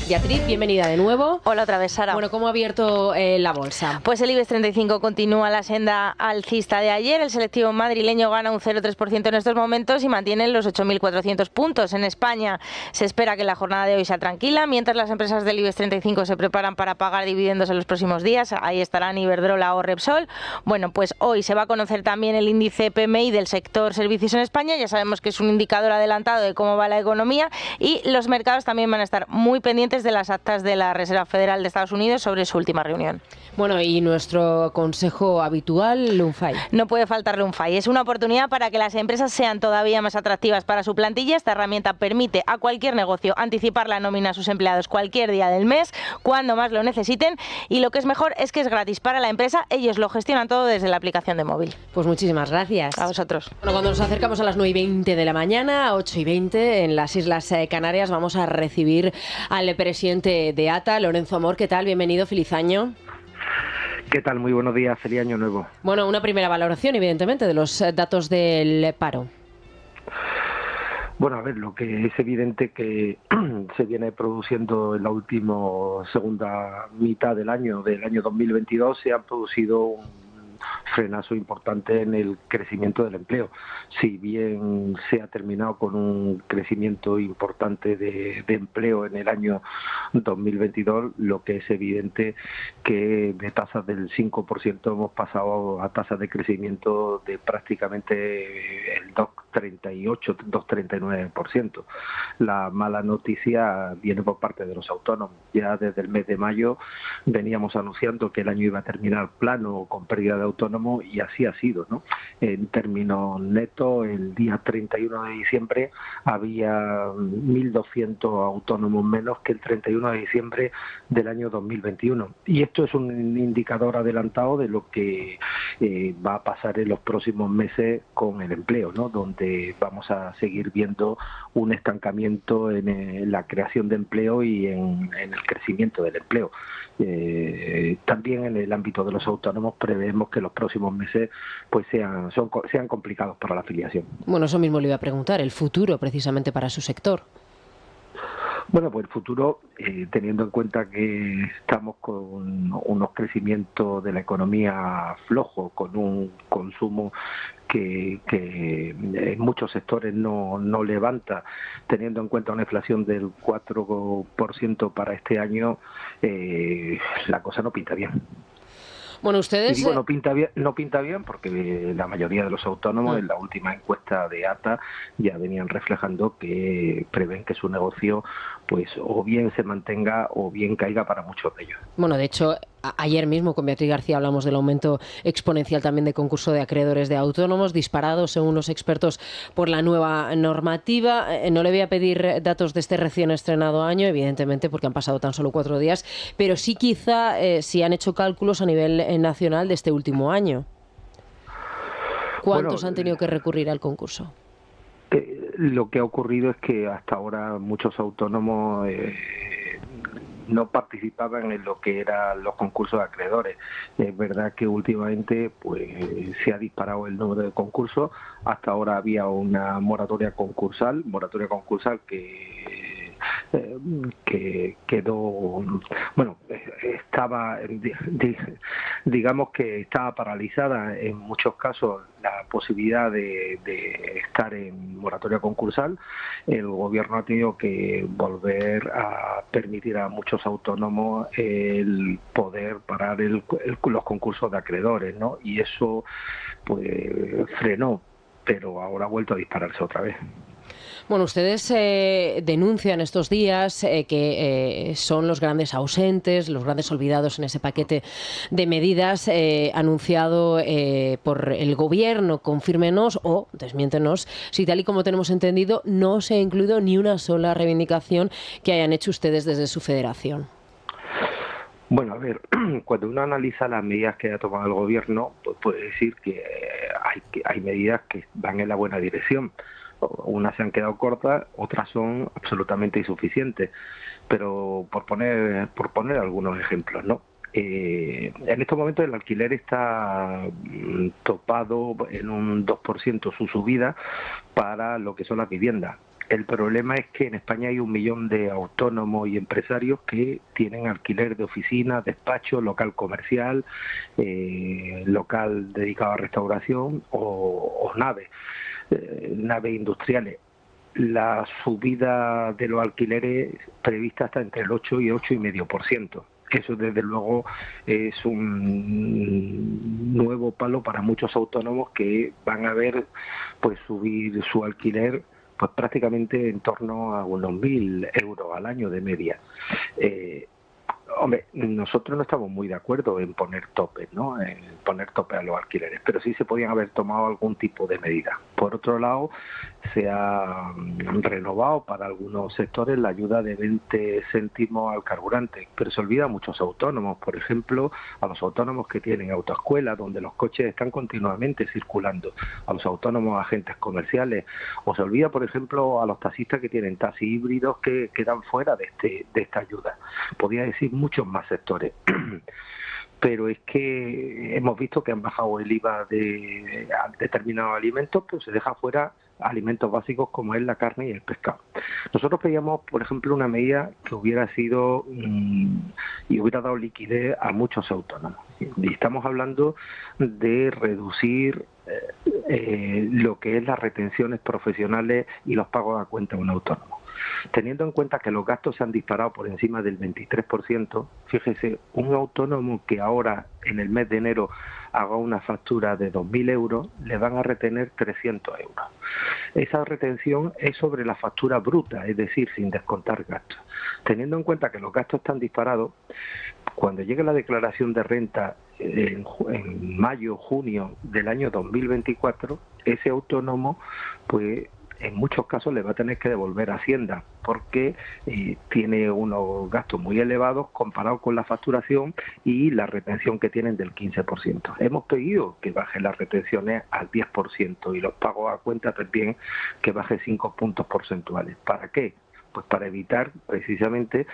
Beatriz, bienvenida de nuevo. Hola otra vez, Sara. Bueno, ¿cómo ha abierto la bolsa? Pues el IBEX 35 continúa la senda alcista de ayer. El selectivo madrileño gana un 0,3% en estos momentos y mantiene los 8.400 puntos. En España se espera que la jornada de hoy sea tranquila, mientras las empresas del IBEX 35 se preparan para pagar dividendos en los próximos días. Ahí estarán Iberdrola o Repsol. Bueno, pues hoy se va a conocer también el índice PMI del sector servicios en España. Ya sabemos que es un indicador adelantado de cómo va la economía y los mercados también van a estar muy pendientes de las actas de la Reserva Federal de Estados Unidos sobre su última reunión. Bueno, y nuestro consejo habitual, Lunfai. No puede faltar Lunfai. Es una oportunidad para que las empresas sean todavía más atractivas para su plantilla. Esta herramienta permite a cualquier negocio anticipar la nómina a sus empleados cualquier día del mes, cuando más lo necesiten. Y lo que es mejor es que es gratis para la empresa. Ellos lo gestionan todo desde la aplicación de móvil. Pues muchísimas gracias. A vosotros. Bueno, cuando nos acercamos a las 9:20 de la mañana, 8:20 en las Islas Canarias, vamos a recibir al presidente de ATA, Lorenzo Amor. ¿Qué tal? Bienvenido, feliz año. ¿Qué tal? Muy buenos días, feliz año nuevo. Bueno, una primera valoración, evidentemente, de los datos del paro. Bueno, a ver, lo que es evidente que se viene produciendo en la última segunda mitad del año 2022, se han producido un frenazo importante en el crecimiento del empleo. Si bien se ha terminado con un crecimiento importante de empleo en el año 2022, lo que es evidente que de tasas del 5% hemos pasado a tasas de crecimiento de prácticamente el 2,38, 2,39%. La mala noticia viene por parte de los autónomos. Ya desde el mes de mayo veníamos anunciando que el año iba a terminar plano con pérdida de autónomos y así ha sido, ¿no? En términos netos, el día 31 de diciembre había 1.200 autónomos menos que el 31 de diciembre del año 2021. Y esto es un indicador adelantado de lo que va a pasar en los próximos meses con el empleo, ¿no? Donde vamos a seguir viendo un estancamiento en la creación de empleo y en el crecimiento del empleo. También en el ámbito de los autónomos prevemos que los próximos próximos meses pues sean complicados para la afiliación. Bueno, eso mismo le iba a preguntar, el futuro precisamente para su sector. Bueno, pues el futuro, teniendo en cuenta que estamos con unos crecimientos de la economía flojos, con un consumo que en muchos sectores no levanta, teniendo en cuenta una inflación del 4% para este año, la cosa no pinta bien. Bueno, ustedes... Y digo, no pinta bien porque la mayoría de los autónomos en la última encuesta de ATA ya venían reflejando que prevén que su negocio pues o bien se mantenga o bien caiga para muchos de ellos. Bueno, de hecho, ayer mismo con Beatriz García hablamos del aumento exponencial también de concurso de acreedores de autónomos, disparados según los expertos por la nueva normativa. No le voy a pedir datos de este recién estrenado año, evidentemente, porque han pasado tan solo 4 días, pero sí quizá si han hecho cálculos a nivel nacional de este último año. ¿Cuántos han tenido que recurrir al concurso? Lo que ha ocurrido es que hasta ahora muchos autónomos no participaban en lo que eran los concursos de acreedores. Es verdad que últimamente pues se ha disparado el número de concursos. Hasta ahora había una moratoria concursal que quedó, bueno, estaba, digamos que estaba paralizada en muchos casos la posibilidad de estar en moratoria concursal. El gobierno ha tenido que volver a permitir a muchos autónomos el poder parar los concursos de acreedores, ¿no? Y eso pues frenó, pero ahora ha vuelto a dispararse otra vez. Bueno, ustedes denuncian estos días que son los grandes ausentes, los grandes olvidados en ese paquete de medidas anunciado por el Gobierno. Confírmenos o desmiéntenos si, tal y como tenemos entendido, no se ha incluido ni una sola reivindicación que hayan hecho ustedes desde su federación. Bueno, a ver, cuando uno analiza las medidas que ha tomado el Gobierno, pues puede decir que hay medidas que van en la buena dirección. Unas se han quedado cortas, otras son absolutamente insuficientes. Pero por poner algunos ejemplos, ¿no? En estos momentos el alquiler está topado en un 2% su subida para lo que son las viviendas. El problema es que en España hay 1 millón de autónomos y empresarios que tienen alquiler de oficina, despacho, local comercial, local dedicado a restauración o naves industriales. La subida de los alquileres prevista está entre el 8 y 8,5%. Eso desde luego es un nuevo palo para muchos autónomos que van a ver pues subir su alquiler pues prácticamente en torno a unos 1.000 euros al año de media. Hombre, nosotros no estamos muy de acuerdo en poner topes, ¿no? En poner tope a los alquileres, pero sí se podían haber tomado algún tipo de medida. Por otro lado, se ha renovado para algunos sectores la ayuda de 20 céntimos al carburante, pero se olvida a muchos autónomos, por ejemplo, a los autónomos que tienen autoescuelas, donde los coches están continuamente circulando, a los autónomos agentes comerciales, o se olvida, por ejemplo, a los taxistas que tienen taxis híbridos que quedan fuera de esta ayuda. Podría decir muchos más sectores. Pero es que hemos visto que han bajado el IVA de determinados alimentos, pero se deja fuera alimentos básicos como es la carne y el pescado. Nosotros pedíamos, por ejemplo, una medida que hubiera sido y hubiera dado liquidez a muchos autónomos. Y estamos hablando de reducir lo que es las retenciones profesionales y los pagos a cuenta de un autónomo. Teniendo en cuenta que los gastos se han disparado por encima del 23%, fíjese, un autónomo que ahora en el mes de enero haga una factura de 2.000 euros, le van a retener 300 euros. Esa retención es sobre la factura bruta, es decir, sin descontar gastos. Teniendo en cuenta que los gastos están disparados, cuando llegue la declaración de renta en mayo, junio del año 2024, ese autónomo, pues en muchos casos le va a tener que devolver a Hacienda porque tiene unos gastos muy elevados comparados con la facturación y la retención que tienen del 15%. Hemos pedido que bajen las retenciones al 10% y los pagos a cuenta también que baje 5 puntos porcentuales. ¿Para qué? Pues para evitar precisamente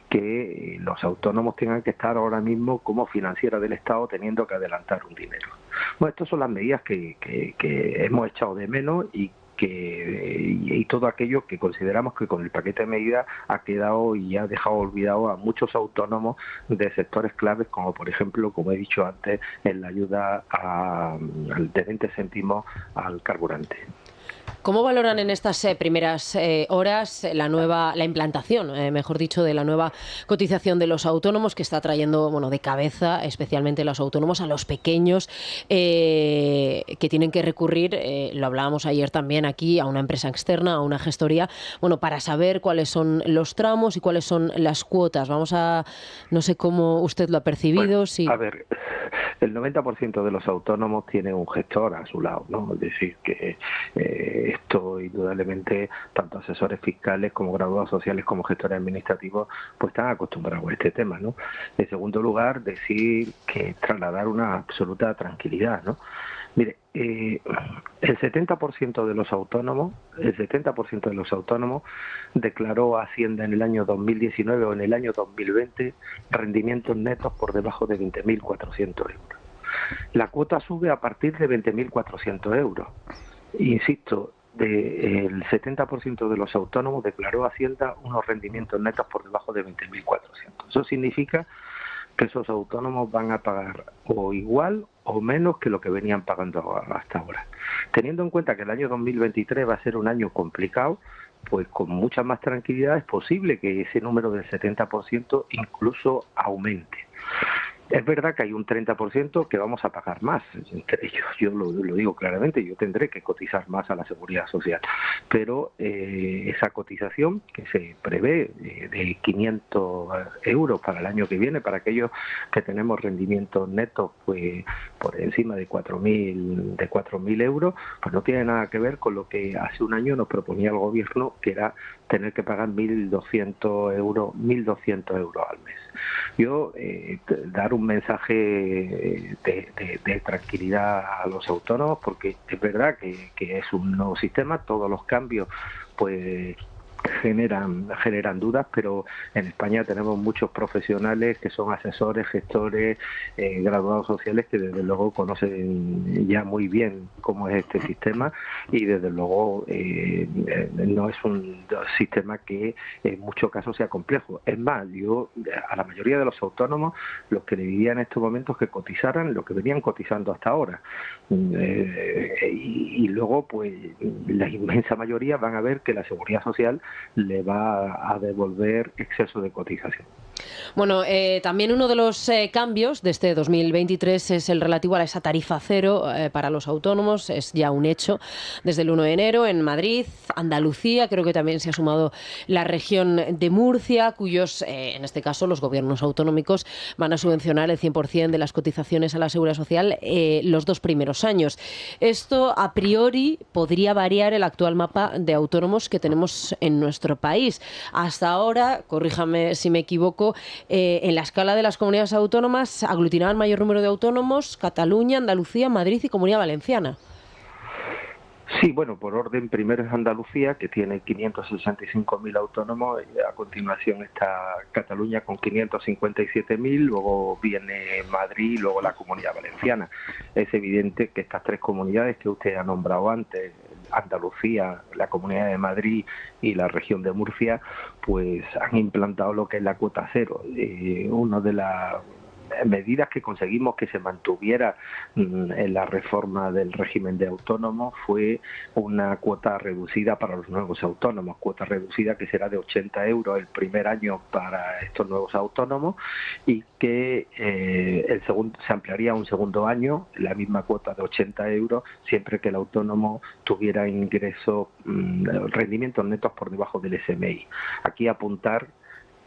que los autónomos tengan que estar ahora mismo como financiera del Estado teniendo que adelantar un dinero. Bueno, estas son las medidas que hemos echado de menos y todo aquello que consideramos que con el paquete de medidas ha quedado y ha dejado olvidado a muchos autónomos de sectores claves, como por ejemplo, como he dicho antes, en la ayuda de 20 céntimos al carburante. ¿Cómo valoran en estas primeras horas la implantación, mejor dicho, de la nueva cotización de los autónomos, que está trayendo, de cabeza, especialmente los autónomos, a los pequeños que tienen que recurrir, lo hablábamos ayer también aquí, a una empresa externa, a una gestoría, para saber cuáles son los tramos y cuáles son las cuotas? No sé cómo usted lo ha percibido. A ver, el 90% de los autónomos tiene un gestor a su lado, ¿no? Es decir, que esto indudablemente, tanto asesores fiscales como graduados sociales como gestores administrativos, pues están acostumbrados a este tema, ¿no? En segundo lugar, decir que trasladar una absoluta tranquilidad, ¿no? Mire, el 70% de los autónomos declaró a Hacienda en el año 2019 o en el año 2020 rendimientos netos por debajo de 20.400 euros. La cuota sube a partir de 20.400 euros. Insisto, el 70% de los autónomos declaró a Hacienda unos rendimientos netos por debajo de 20.400. Eso significa que esos autónomos van a pagar o igual o menos que lo que venían pagando hasta ahora. Teniendo en cuenta que el año 2023 va a ser un año complicado, pues con mucha más tranquilidad es posible que ese número del 70% incluso aumente. Es verdad que hay un 30% que vamos a pagar más, entre ellos, yo lo digo claramente, yo tendré que cotizar más a la Seguridad Social, pero esa cotización que se prevé de 500 euros para el año que viene, para aquellos que tenemos rendimientos netos pues por encima de 4.000 euros, pues no tiene nada que ver con lo que hace un año nos proponía el Gobierno, que era tener que pagar 1.200 euros al mes. Yo dar un mensaje de tranquilidad a los autónomos, porque es verdad que es un nuevo sistema, todos los cambios pues generan dudas, pero en España tenemos muchos profesionales que son asesores, gestores, graduados sociales, que desde luego conocen ya muy bien cómo es este sistema, y desde luego no es un sistema que en muchos casos sea complejo. Es más, yo a la mayoría de los autónomos, los que le diría en estos momentos que cotizaran lo que venían cotizando hasta ahora, y luego pues la inmensa mayoría van a ver que la Seguridad Social le va a devolver exceso de cotización. Bueno, también uno de los cambios de este 2023 es el relativo a esa tarifa cero para los autónomos. Es ya un hecho desde el 1 de enero en Madrid, Andalucía, creo que también se ha sumado la región de Murcia, cuyos, en este caso, los gobiernos autonómicos van a subvencionar el 100% de las cotizaciones a la Seguridad Social los 2 primeros años. Esto, a priori, podría variar el actual mapa de autónomos que tenemos en nuestro país. Hasta ahora, corríjame si me equivoco, en la escala de las comunidades autónomas aglutinaban mayor número de autónomos Cataluña, Andalucía, Madrid y Comunidad Valenciana. Sí, bueno, por orden, primero es Andalucía, que tiene 565.000 autónomos, y a continuación está Cataluña con 557.000, luego viene Madrid y luego la Comunidad Valenciana. Es evidente que estas 3 comunidades que usted ha nombrado antes, Andalucía, la Comunidad de Madrid y la región de Murcia, pues han implantado lo que es la cuota cero. Una de las medidas que conseguimos que se mantuviera en la reforma del régimen de autónomos fue una cuota reducida para los nuevos autónomos, cuota reducida que será de 80 euros el primer año para estos nuevos autónomos, y que se ampliaría un segundo año la misma cuota de 80 euros siempre que el autónomo tuviera ingresos, rendimientos netos por debajo del SMI. Aquí apuntar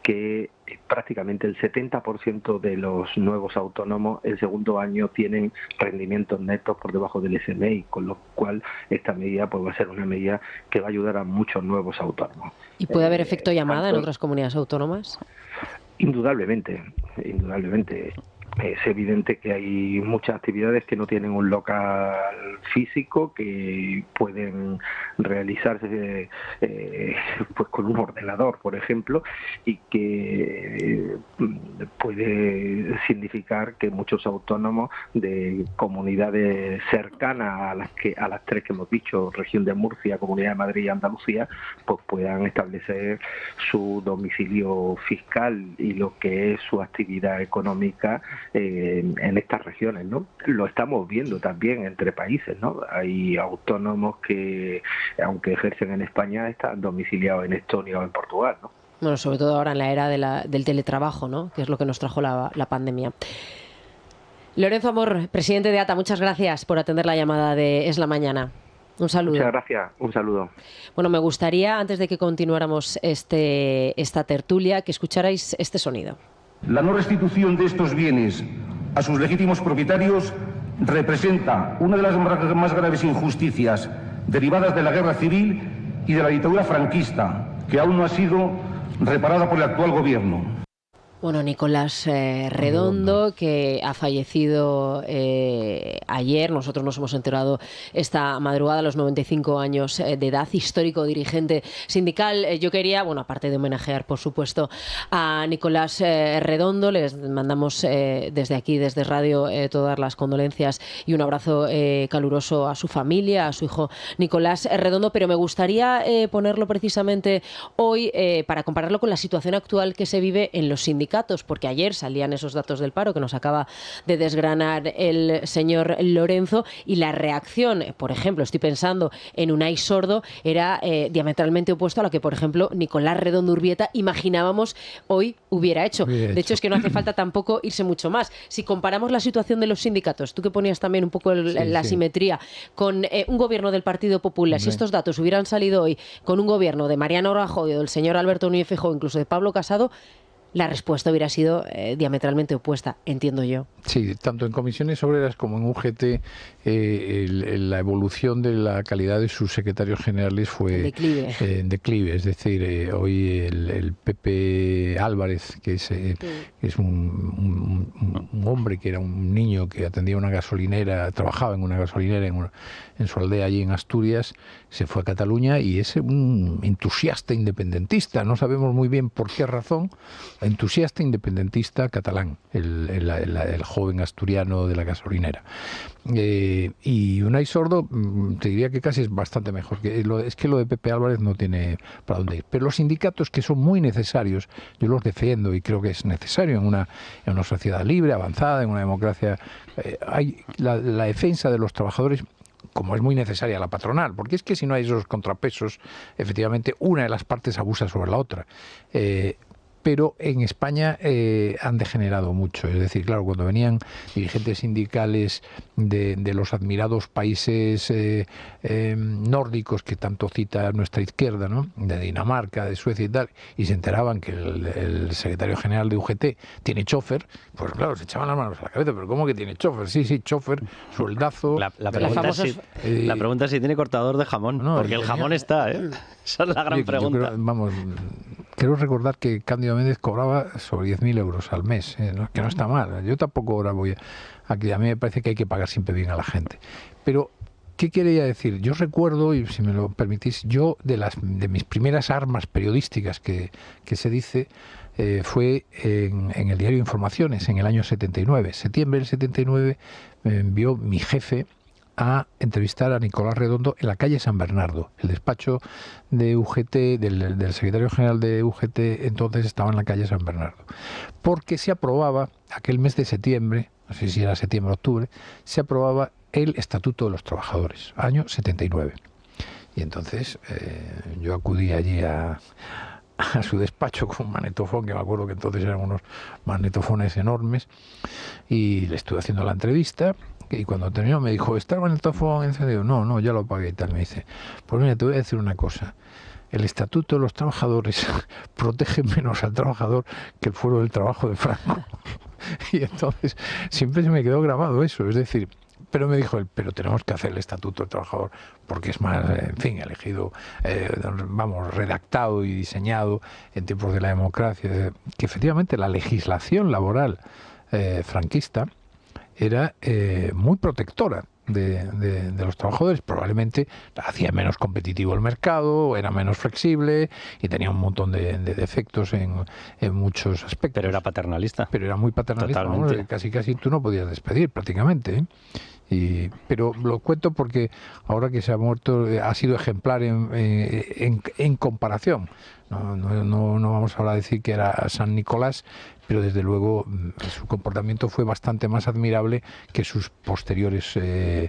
que prácticamente el 70% de los nuevos autónomos el segundo año tienen rendimientos netos por debajo del SMI, con lo cual esta medida pues va a ser una medida que va a ayudar a muchos nuevos autónomos. ¿Y puede haber efecto llamada en otras comunidades autónomas? Indudablemente. es evidente que hay muchas actividades que no tienen un local físico, que pueden realizarse pues con un ordenador, por ejemplo, y que puede significar que muchos autónomos de comunidades cercanas a las tres que hemos dicho, región de Murcia, Comunidad de Madrid y Andalucía, pues puedan establecer su domicilio fiscal y lo que es su actividad económica en estas regiones, ¿no? Lo estamos viendo también entre países, ¿no? Hay autónomos que, aunque ejercen en España, están domiciliados en Estonia o en Portugal, ¿no? Bueno, sobre todo ahora en la era del teletrabajo, ¿no? Que es lo que nos trajo la pandemia. Lorenzo Amor, presidente de ATA, muchas gracias por atender la llamada de Es la Mañana. Un saludo. Muchas gracias, un saludo. Bueno, me gustaría, antes de que continuáramos esta tertulia, que escucharais este sonido. La no restitución de estos bienes a sus legítimos propietarios representa una de las más graves injusticias derivadas de la guerra civil y de la dictadura franquista, que aún no ha sido reparada por el actual gobierno. Bueno, Nicolás Redondo, que ha fallecido ayer. Nosotros nos hemos enterado esta madrugada, a los 95 años de edad, histórico dirigente sindical. Yo quería, bueno, aparte de homenajear, por supuesto, a Nicolás Redondo, les mandamos desde aquí, desde Radio, todas las condolencias y un abrazo caluroso a su familia, a su hijo Nicolás Redondo, pero me gustaría ponerlo precisamente hoy para compararlo con la situación actual que se vive en los sindicatos, porque ayer salían esos datos del paro que nos acaba de desgranar el señor Lorenzo, y la reacción, por ejemplo, estoy pensando en Unai Sordo, era diametralmente opuesto a lo que, por ejemplo, Nicolás Redondo Urbieta imaginábamos hoy hubiera hecho. De hecho, es que no hace falta tampoco irse mucho más. Si comparamos la situación de los sindicatos, tú que ponías también un poco la simetría, con un gobierno del Partido Popular, si estos datos hubieran salido hoy con un gobierno de Mariano Rajoy o del señor Alberto Núñez Feijóo, incluso de Pablo Casado, la respuesta hubiera sido diametralmente opuesta, entiendo yo. Sí, tanto en comisiones obreras como en UGT, la evolución de la calidad de sus secretarios generales fue en declive. Es decir, hoy el Pepe Álvarez, que es un hombre que era un niño que atendía una gasolinera, trabajaba en una gasolinera en su aldea allí en Asturias, se fue a Cataluña y es un entusiasta independentista. No sabemos muy bien por qué razón. Entusiasta independentista catalán, el joven asturiano de la gasolinera. Y Unai Sordo, te diría que casi es bastante mejor. Es que lo de Pepe Álvarez no tiene para dónde ir. Pero los sindicatos, que son muy necesarios, yo los defiendo y creo que es necesario en una sociedad libre, avanzada, en una democracia. Hay la defensa de los trabajadores, como es muy necesaria la patronal, porque es que si no hay esos contrapesos, efectivamente una de las partes abusa sobre la otra. Pero en España han degenerado mucho. Es decir, claro, cuando venían dirigentes sindicales de los admirados países nórdicos que tanto cita nuestra izquierda, ¿no? De Dinamarca, de Suecia y tal, y se enteraban que el secretario general de UGT tiene chofer, pues claro, se echaban las manos a la cabeza. ¿Pero cómo que tiene chofer? Sí, chofer, sueldazo. La pregunta es si tiene cortador de jamón, porque el jamón está, ¿eh? Esa es la gran pregunta. Quiero recordar que Cándido Méndez cobraba sobre 10.000 euros al mes, que no está mal. Yo tampoco ahora voy aquí. A mí me parece que hay que pagar siempre bien a la gente. Pero, ¿qué quería decir? Yo recuerdo, y si me lo permitís, de mis primeras armas periodísticas que se dice, fue en el diario Informaciones, en el año 79. Septiembre del 79 me envió mi jefe a entrevistar a Nicolás Redondo en la calle San Bernardo. El despacho de UGT, del secretario general de UGT, entonces estaba en la calle San Bernardo. Porque se aprobaba, aquel mes de septiembre, no sé si era septiembre o octubre, se aprobaba el Estatuto de los Trabajadores, año 79. Y entonces yo acudí allí a su despacho con un magnetofón, que me acuerdo que entonces eran unos magnetofones enormes, y le estuve haciendo la entrevista. Y cuando terminó me dijo, ¿está el magnetofón encendido? No, ya lo apagué y tal. Me dice, pues mira, te voy a decir una cosa. El Estatuto de los Trabajadores protege menos al trabajador que el Fuero del Trabajo de Franco. Y entonces siempre se me quedó grabado eso. Es decir, pero me dijo él, pero tenemos que hacer el Estatuto del Trabajador porque es más, en fin, elegido, redactado y diseñado en tiempos de la democracia. Que efectivamente la legislación laboral franquista era muy protectora de los trabajadores. Probablemente hacía menos competitivo el mercado, era menos flexible y tenía un montón de defectos en muchos aspectos. Pero era paternalista. Pero era muy paternalista. Vamos, casi tú no podías despedir prácticamente, ¿eh? Pero lo cuento porque ahora que se ha muerto ha sido ejemplar en comparación. No vamos ahora a decir que era San Nicolás, pero desde luego su comportamiento fue bastante más admirable que sus posteriores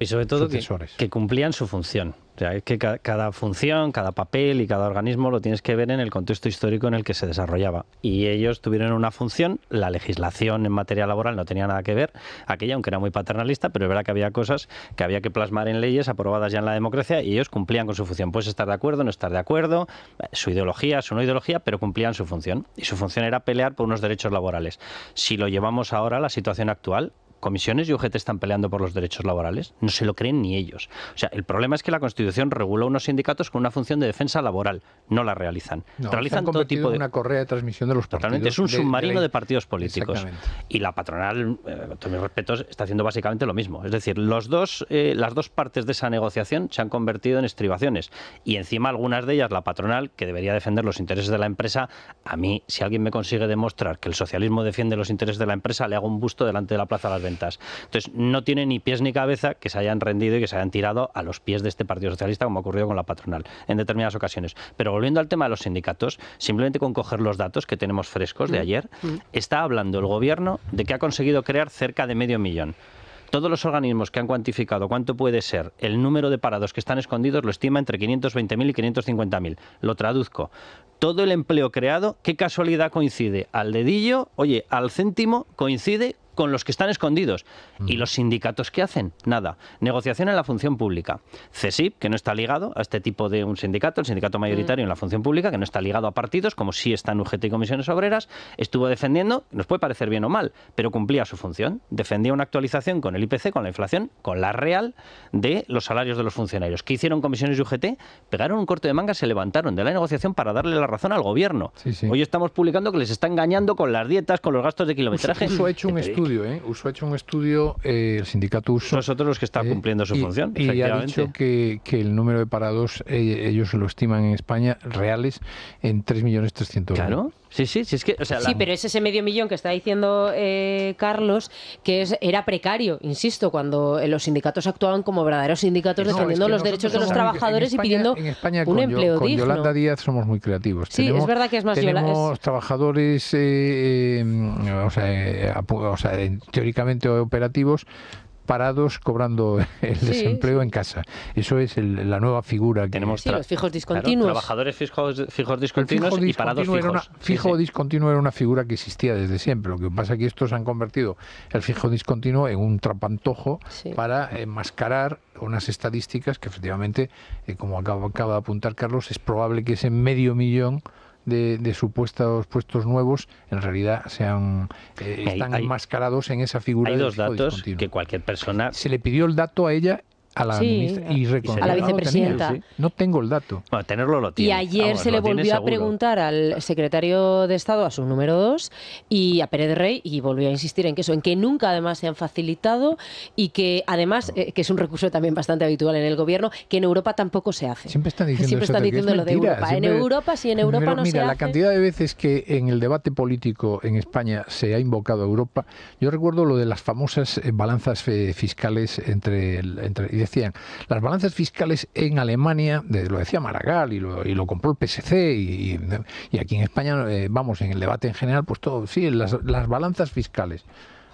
y sobre todo sucesores. Que cumplían su función. O sea, es que cada función, cada papel y cada organismo lo tienes que ver en el contexto histórico en el que se desarrollaba. Y ellos tuvieron una función, la legislación en materia laboral no tenía nada que ver, aquella, aunque era muy paternalista, pero es verdad que había cosas que había que plasmar en leyes aprobadas ya en la democracia y ellos cumplían con su función. Puedes estar de acuerdo, no estar de acuerdo, su ideología, su no ideología, pero cumplían su función. Y su función era pelear por unos derechos laborales. Si lo llevamos ahora a la situación actual, comisiones y UGT están peleando por los derechos laborales. No se lo creen ni ellos. O sea, el problema es que la Constitución regula unos sindicatos con una función de defensa laboral. No no realizan. Realizan todo tipo de... una correa de transmisión de los partidos. Totalmente. Es un submarino de partidos políticos. Exactamente. Y la patronal, con mis respetos, está haciendo básicamente lo mismo. Es decir, las dos partes de esa negociación se han convertido en estribaciones. Y encima algunas de ellas, la patronal, que debería defender los intereses de la empresa, a mí, si alguien me consigue demostrar que el socialismo defiende los intereses de la empresa, le hago un busto delante de la Plaza de las Ventas. Entonces, no tiene ni pies ni cabeza que se hayan rendido y que se hayan tirado a los pies de este Partido Socialista, como ha ocurrido con la patronal en determinadas ocasiones. Pero volviendo al tema de los sindicatos, simplemente con coger los datos que tenemos frescos de ayer, está hablando el gobierno de que ha conseguido crear cerca de 500.000. Todos los organismos que han cuantificado cuánto puede ser el número de parados que están escondidos lo estima entre 520.000 y 550.000. Lo traduzco. Todo el empleo creado, qué casualidad coincide al dedillo, oye, al céntimo coincide con los que están escondidos. ¿Y los sindicatos qué hacen? Nada. Negociación en la función pública. CESIP, que no está ligado a este tipo de un sindicato, el sindicato mayoritario en la función pública, que no está ligado a partidos, como sí está en UGT y Comisiones Obreras, estuvo defendiendo, nos puede parecer bien o mal, pero cumplía su función. Defendía una actualización con el IPC, con la inflación, con la real de los salarios de los funcionarios. ¿Qué hicieron Comisiones y UGT? Pegaron un corte de manga, se levantaron de la negociación para darle la razón al gobierno. Sí. Hoy estamos publicando que les está engañando con las dietas, con los gastos de kilometraje. Uso ha hecho un estudio, Uso ha hecho un estudio, el sindicato Uso. Nosotros los que está cumpliendo su función, y ha dicho que el número de parados, ellos lo estiman en España, reales, en 3.300.000. Claro. Sí, es que... O sea, sí, pero es ese 500.000 que está diciendo Carlos, que era precario, insisto, cuando los sindicatos actuaban como verdaderos sindicatos defendiendo los derechos de los trabajadores y pidiendo un empleo digno. Con Yolanda Díaz somos muy creativos. Sí, es verdad que es más tenemos trabajadores, teóricamente operativos, parados cobrando el desempleo en casa. Eso es la nueva figura que tenemos. Los fijos discontinuos. Claro, trabajadores fijos discontinuos y parados fijos. Fijo discontinuo era una figura que existía desde siempre. Lo que pasa es que estos han convertido el fijo discontinuo en un trapantojo para enmascarar unas estadísticas que efectivamente, como acaba de apuntar Carlos, es probable que ese 500.000 de supuestos puestos nuevos en realidad están enmascarados en esa figura. Hay dos datos que cualquier persona... Se le pidió el dato a ella, a la ministra, y a la vicepresidenta. No tengo el dato. Bueno, tenerlo lo tiene. Y ayer se le volvió a preguntar al secretario de Estado, a su número 2, y a Pérez de Rey, y volvió a insistir en que nunca además se han facilitado y que además, que es un recurso también bastante habitual en el gobierno, que en Europa tampoco se hace. Siempre están diciendo, lo de Europa. Siempre... En Europa, si en Europa no se hace... La cantidad de veces que en el debate político en España se ha invocado a Europa, yo recuerdo lo de las famosas balanzas fiscales y decían, las balanzas fiscales en Alemania, lo decía Maragall y lo compró el PSC y aquí en España, en el debate en general, pues todo, sí, las balanzas fiscales.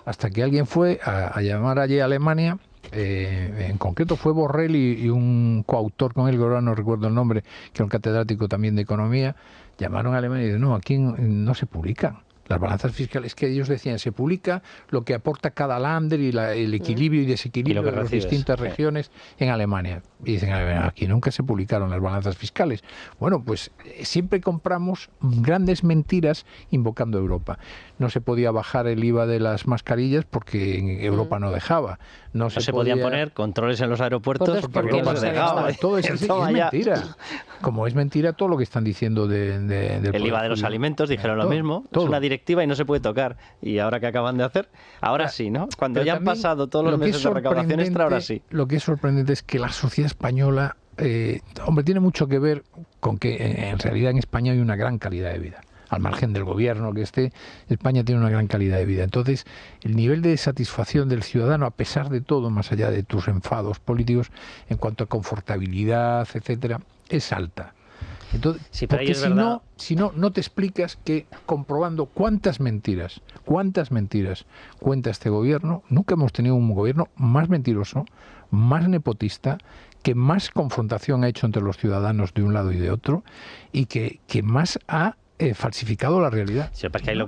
Hasta que alguien fue a llamar allí a Alemania, en concreto fue Borrell y un coautor con él, que ahora no recuerdo el nombre, que era un catedrático también de economía, llamaron a Alemania y dijeron, no, aquí no se publican las balanzas fiscales, que ellos decían, se publica lo que aporta cada länder y el equilibrio y desequilibrio de las distintas regiones en Alemania. Y dicen, aquí nunca se publicaron las balanzas fiscales. Bueno, pues siempre compramos grandes mentiras invocando a Europa. No se podía bajar el IVA de las mascarillas porque en Europa no dejaba. No se podían poner controles en los aeropuertos porque Europa no dejaba. Todo eso es mentira. Como es mentira todo lo que están diciendo del el IVA de los alimentos, dijeron lo mismo. Es una directiva directiva y no se puede tocar. Y ahora que acaban de hacer, ahora sí, ¿no? Cuando ya han pasado todos los meses de recaudación extra, ahora sí. Lo que es sorprendente es que la sociedad española, hombre, tiene mucho que ver con que en realidad en España hay una gran calidad de vida. Al margen del gobierno que esté, España tiene una gran calidad de vida. Entonces, el nivel de satisfacción del ciudadano, a pesar de todo, más allá de tus enfados políticos, en cuanto a confortabilidad, etcétera, es alta. Entonces, sí, pero porque es verdad. si no, no te explicas que comprobando cuántas mentiras cuenta este gobierno, nunca hemos tenido un gobierno más mentiroso, más nepotista, que más confrontación ha hecho entre los ciudadanos de un lado y de otro, y que más ha falsificado la realidad. Sí, es que ahí no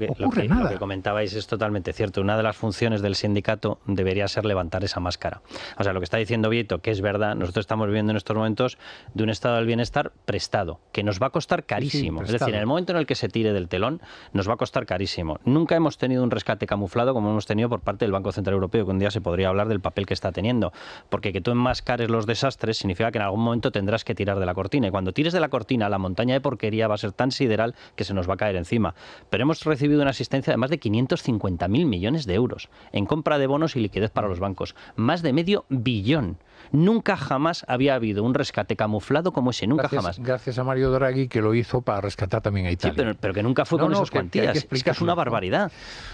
lo que comentabais es totalmente cierto. Una de las funciones del sindicato debería ser levantar esa máscara. O sea, lo que está diciendo Vieito, que es verdad, nosotros estamos viviendo en estos momentos de un estado del bienestar prestado, que nos va a costar carísimo. Sí, es decir, en el momento en el que se tire del telón, nos va a costar carísimo. Nunca hemos tenido un rescate camuflado como hemos tenido por parte del Banco Central Europeo, que un día se podría hablar del papel que está teniendo. Porque que tú enmascares los desastres significa que en algún momento tendrás que tirar de la cortina. Y cuando tires de la cortina, la montaña de porquería va a ser tan sideral que se nos va a caer encima. Pero hemos recibido una asistencia de más de 550.000 millones de euros en compra de bonos y liquidez para los bancos. Más de medio billón. Nunca jamás había habido un rescate camuflado como ese, jamás. Gracias a Mario Draghi, que lo hizo para rescatar también a Italia. Sí, pero que nunca fue con esas cuantías. Es que es una barbaridad.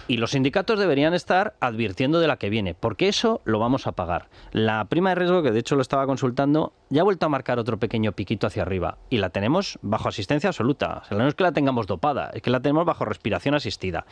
Y los sindicatos deberían estar advirtiendo de la que viene, porque eso lo vamos a pagar. La prima de riesgo, que de hecho lo estaba consultando, ya ha vuelto a marcar otro pequeño piquito hacia arriba. Y la tenemos bajo asistencia absoluta. O sea, no es que la tengamos dopada, es que la tenemos bajo respiración asistida.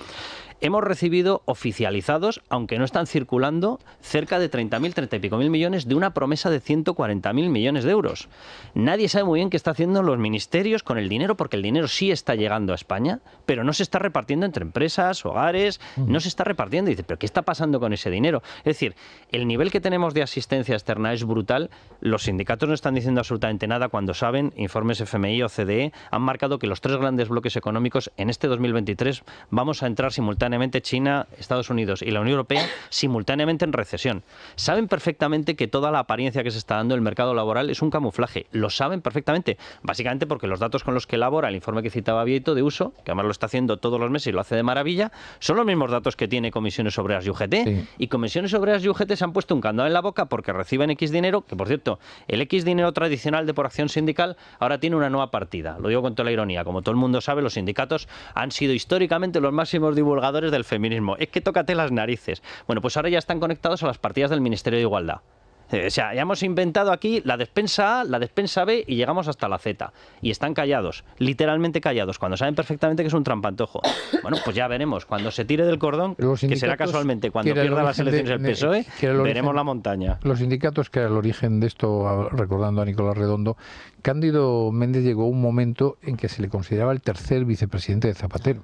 Hemos recibido oficializados, aunque no están circulando, cerca de 30 y pico mil millones de una promesa de 140.000 millones de euros. Nadie sabe muy bien qué está haciendo los ministerios con el dinero, porque el dinero sí está llegando a España, pero no se está repartiendo entre empresas, hogares, no se está repartiendo. Y dice, ¿pero qué está pasando con ese dinero? Es decir, el nivel que tenemos de asistencia externa es brutal. Los sindicatos no están diciendo absolutamente nada cuando saben, informes FMI o CDE han marcado que los tres grandes bloques económicos en este 2023 vamos a entrar simultáneamente China, Estados Unidos y la Unión Europea simultáneamente en recesión. Saben perfectamente que toda la apariencia que se está dando el mercado laboral es un camuflaje. Lo saben perfectamente. Básicamente porque los datos con los que elabora el informe que citaba Vieito de uso, que además lo está haciendo todos los meses y lo hace de maravilla, son los mismos datos que tiene Comisiones Obreras y UGT. Sí. Y Comisiones Obreras y UGT se han puesto un candado en la boca porque reciben X dinero, que por cierto, el X dinero tradicional de por acción sindical ahora tiene una nueva partida. Lo digo con toda la ironía. Como todo el mundo sabe, los sindicatos han sido históricamente los máximos divulgadores del feminismo. Es que tócate las narices. Bueno, pues ahora ya están conectados a las partidas del Ministerio de Igualdad. O sea, ya hemos inventado aquí la despensa A, la despensa B y llegamos hasta la Z. Y están callados, literalmente callados, cuando saben perfectamente que es un trampantojo. Bueno, pues ya veremos. Cuando se tire del cordón, que será casualmente cuando pierda las elecciones el PSOE, veremos la montaña. Los sindicatos, que era el origen de esto, recordando a Nicolás Redondo, Cándido Méndez llegó a un momento en que se le consideraba el tercer vicepresidente de Zapatero.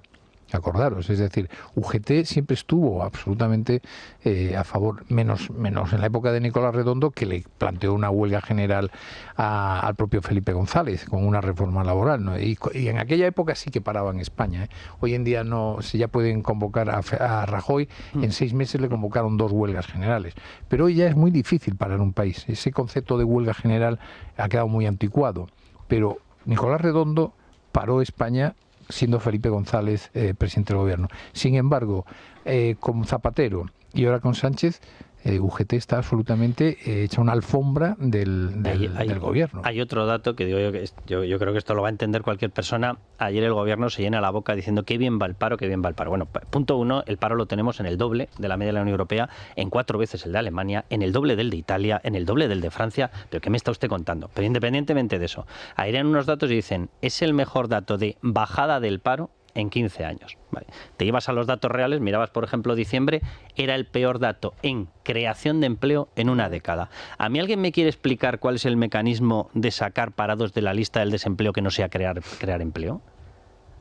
Acordaros, es decir, UGT siempre estuvo absolutamente a favor, menos en la época de Nicolás Redondo, que le planteó una huelga general al propio Felipe González con una reforma laboral, ¿no? Y en aquella época sí que paraba en España, ¿eh? Hoy en día no, se ya pueden convocar a Rajoy, en 6 meses le convocaron 2 huelgas generales, pero hoy ya es muy difícil parar un país. Ese concepto de huelga general ha quedado muy anticuado, pero Nicolás Redondo paró España siendo Felipe González presidente del gobierno. Sin embargo, con Zapatero y ahora con Sánchez, UGT está absolutamente hecha una alfombra del gobierno. Hay otro dato que digo yo creo que esto lo va a entender cualquier persona. Ayer el gobierno se llena la boca diciendo qué bien va el paro, qué bien va el paro. Bueno, punto 1, el paro lo tenemos en el doble de la media de la Unión Europea, en 4 veces el de Alemania, en el doble del de Italia, en el doble del de Francia. ¿Pero qué me está usted contando? Pero independientemente de eso, airean unos datos y dicen, es el mejor dato de bajada del paro en 15 años. Vale. Te ibas a los datos reales, mirabas por ejemplo diciembre, era el peor dato en creación de empleo en una década. ¿A mí alguien me quiere explicar cuál es el mecanismo de sacar parados de la lista del desempleo que no sea crear empleo?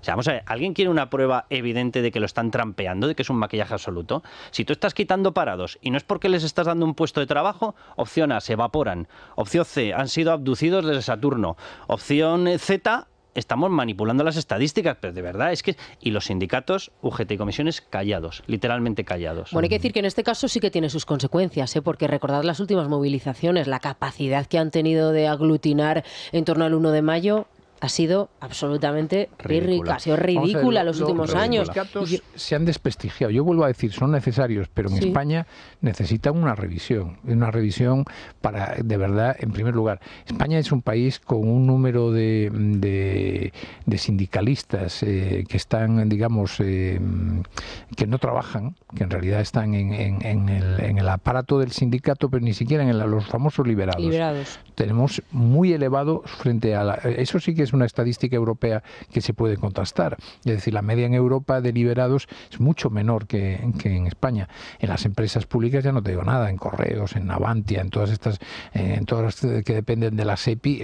O sea, vamos a ver, ¿alguien quiere una prueba evidente de que lo están trampeando, de que es un maquillaje absoluto? Si tú estás quitando parados y no es porque les estás dando un puesto de trabajo, opción A, se evaporan. Opción C, han sido abducidos desde Saturno. Opción Z, estamos manipulando las estadísticas, pero de verdad es que... Y los sindicatos, UGT y comisiones, callados, literalmente callados. Bueno, hay que decir que en este caso sí que tiene sus consecuencias, porque recordad las últimas movilizaciones, la capacidad que han tenido de aglutinar en torno al 1 de mayo... ha sido absolutamente Ridícula. ha sido ridícula los últimos años. Los datos se han desprestigiado. Yo vuelvo a decir, son necesarios, pero en España necesitan una revisión para, de verdad, en primer lugar, España es un país con un número de sindicalistas que están, digamos, que no trabajan, que en realidad están en el aparato del sindicato, pero ni siquiera en los famosos liberados. Tenemos muy elevado frente a eso sí que es una estadística europea que se puede contrastar. Es decir, la media en Europa de liberados es mucho menor que en España. En las empresas públicas ya no te digo nada, en Correos, en Navantia, en todas las que dependen de la SEPI,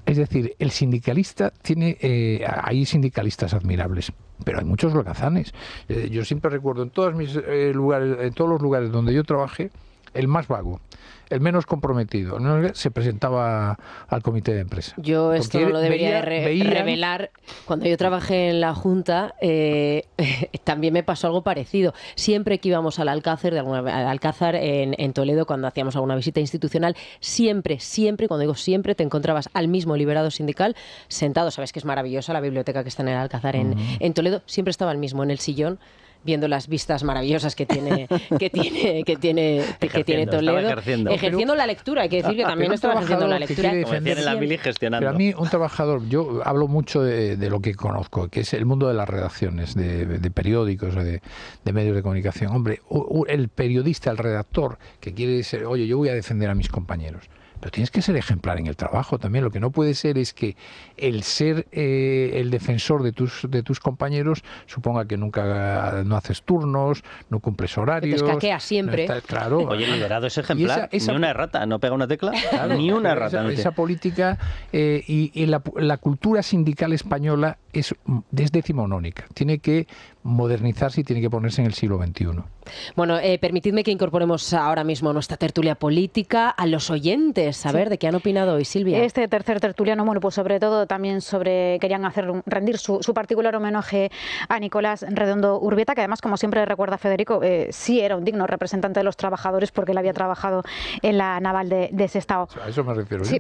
es decir, el sindicalista tiene, hay sindicalistas admirables, pero hay muchos holgazanes. Yo siempre recuerdo en todos los lugares donde yo trabajé, el más vago, el menos comprometido, se presentaba al comité de empresa. Yo esto no lo debería revelar. Cuando yo trabajé en la Junta, también me pasó algo parecido. Siempre que íbamos al Alcázar, en Toledo, cuando hacíamos alguna visita institucional, siempre, cuando digo siempre, te encontrabas al mismo liberado sindical sentado. Sabes que es maravillosa la biblioteca que está en el Alcázar en Toledo. Siempre estaba el mismo en el sillón, viendo las vistas maravillosas que tiene Toledo, ejerciendo la lectura. Hay que decir que también estaba ejerciendo la lectura. Gestionando. Pero a mí, un trabajador, yo hablo mucho de lo que conozco, que es el mundo de las redacciones, de periódicos, de medios de comunicación. Hombre, el periodista, el redactor, que quiere ser, oye, yo voy a defender a mis compañeros. Pero tienes que ser ejemplar en el trabajo también. Lo que no puede ser es que el ser el defensor de tus compañeros suponga que nunca no haces turnos, no cumples horarios. Que te escaqueas siempre. Claro. Oye, el liberado es ejemplar. Ni una errata, no pega una tecla. Claro, ni una errata. Esa política y la cultura sindical española es decimonónica. Tiene que modernizarse y tiene que ponerse en el siglo XXI. Bueno, permitidme que incorporemos ahora mismo nuestra tertulia política a los oyentes. A ver, ¿de qué han opinado hoy, Silvia? Este tercer tertuliano, bueno, pues sobre todo también querían rendir su particular homenaje a Nicolás Redondo Urbieta, que además, como siempre recuerda Federico, sí era un digno representante de los trabajadores porque él había trabajado en la naval de Sestao. A eso me refiero yo.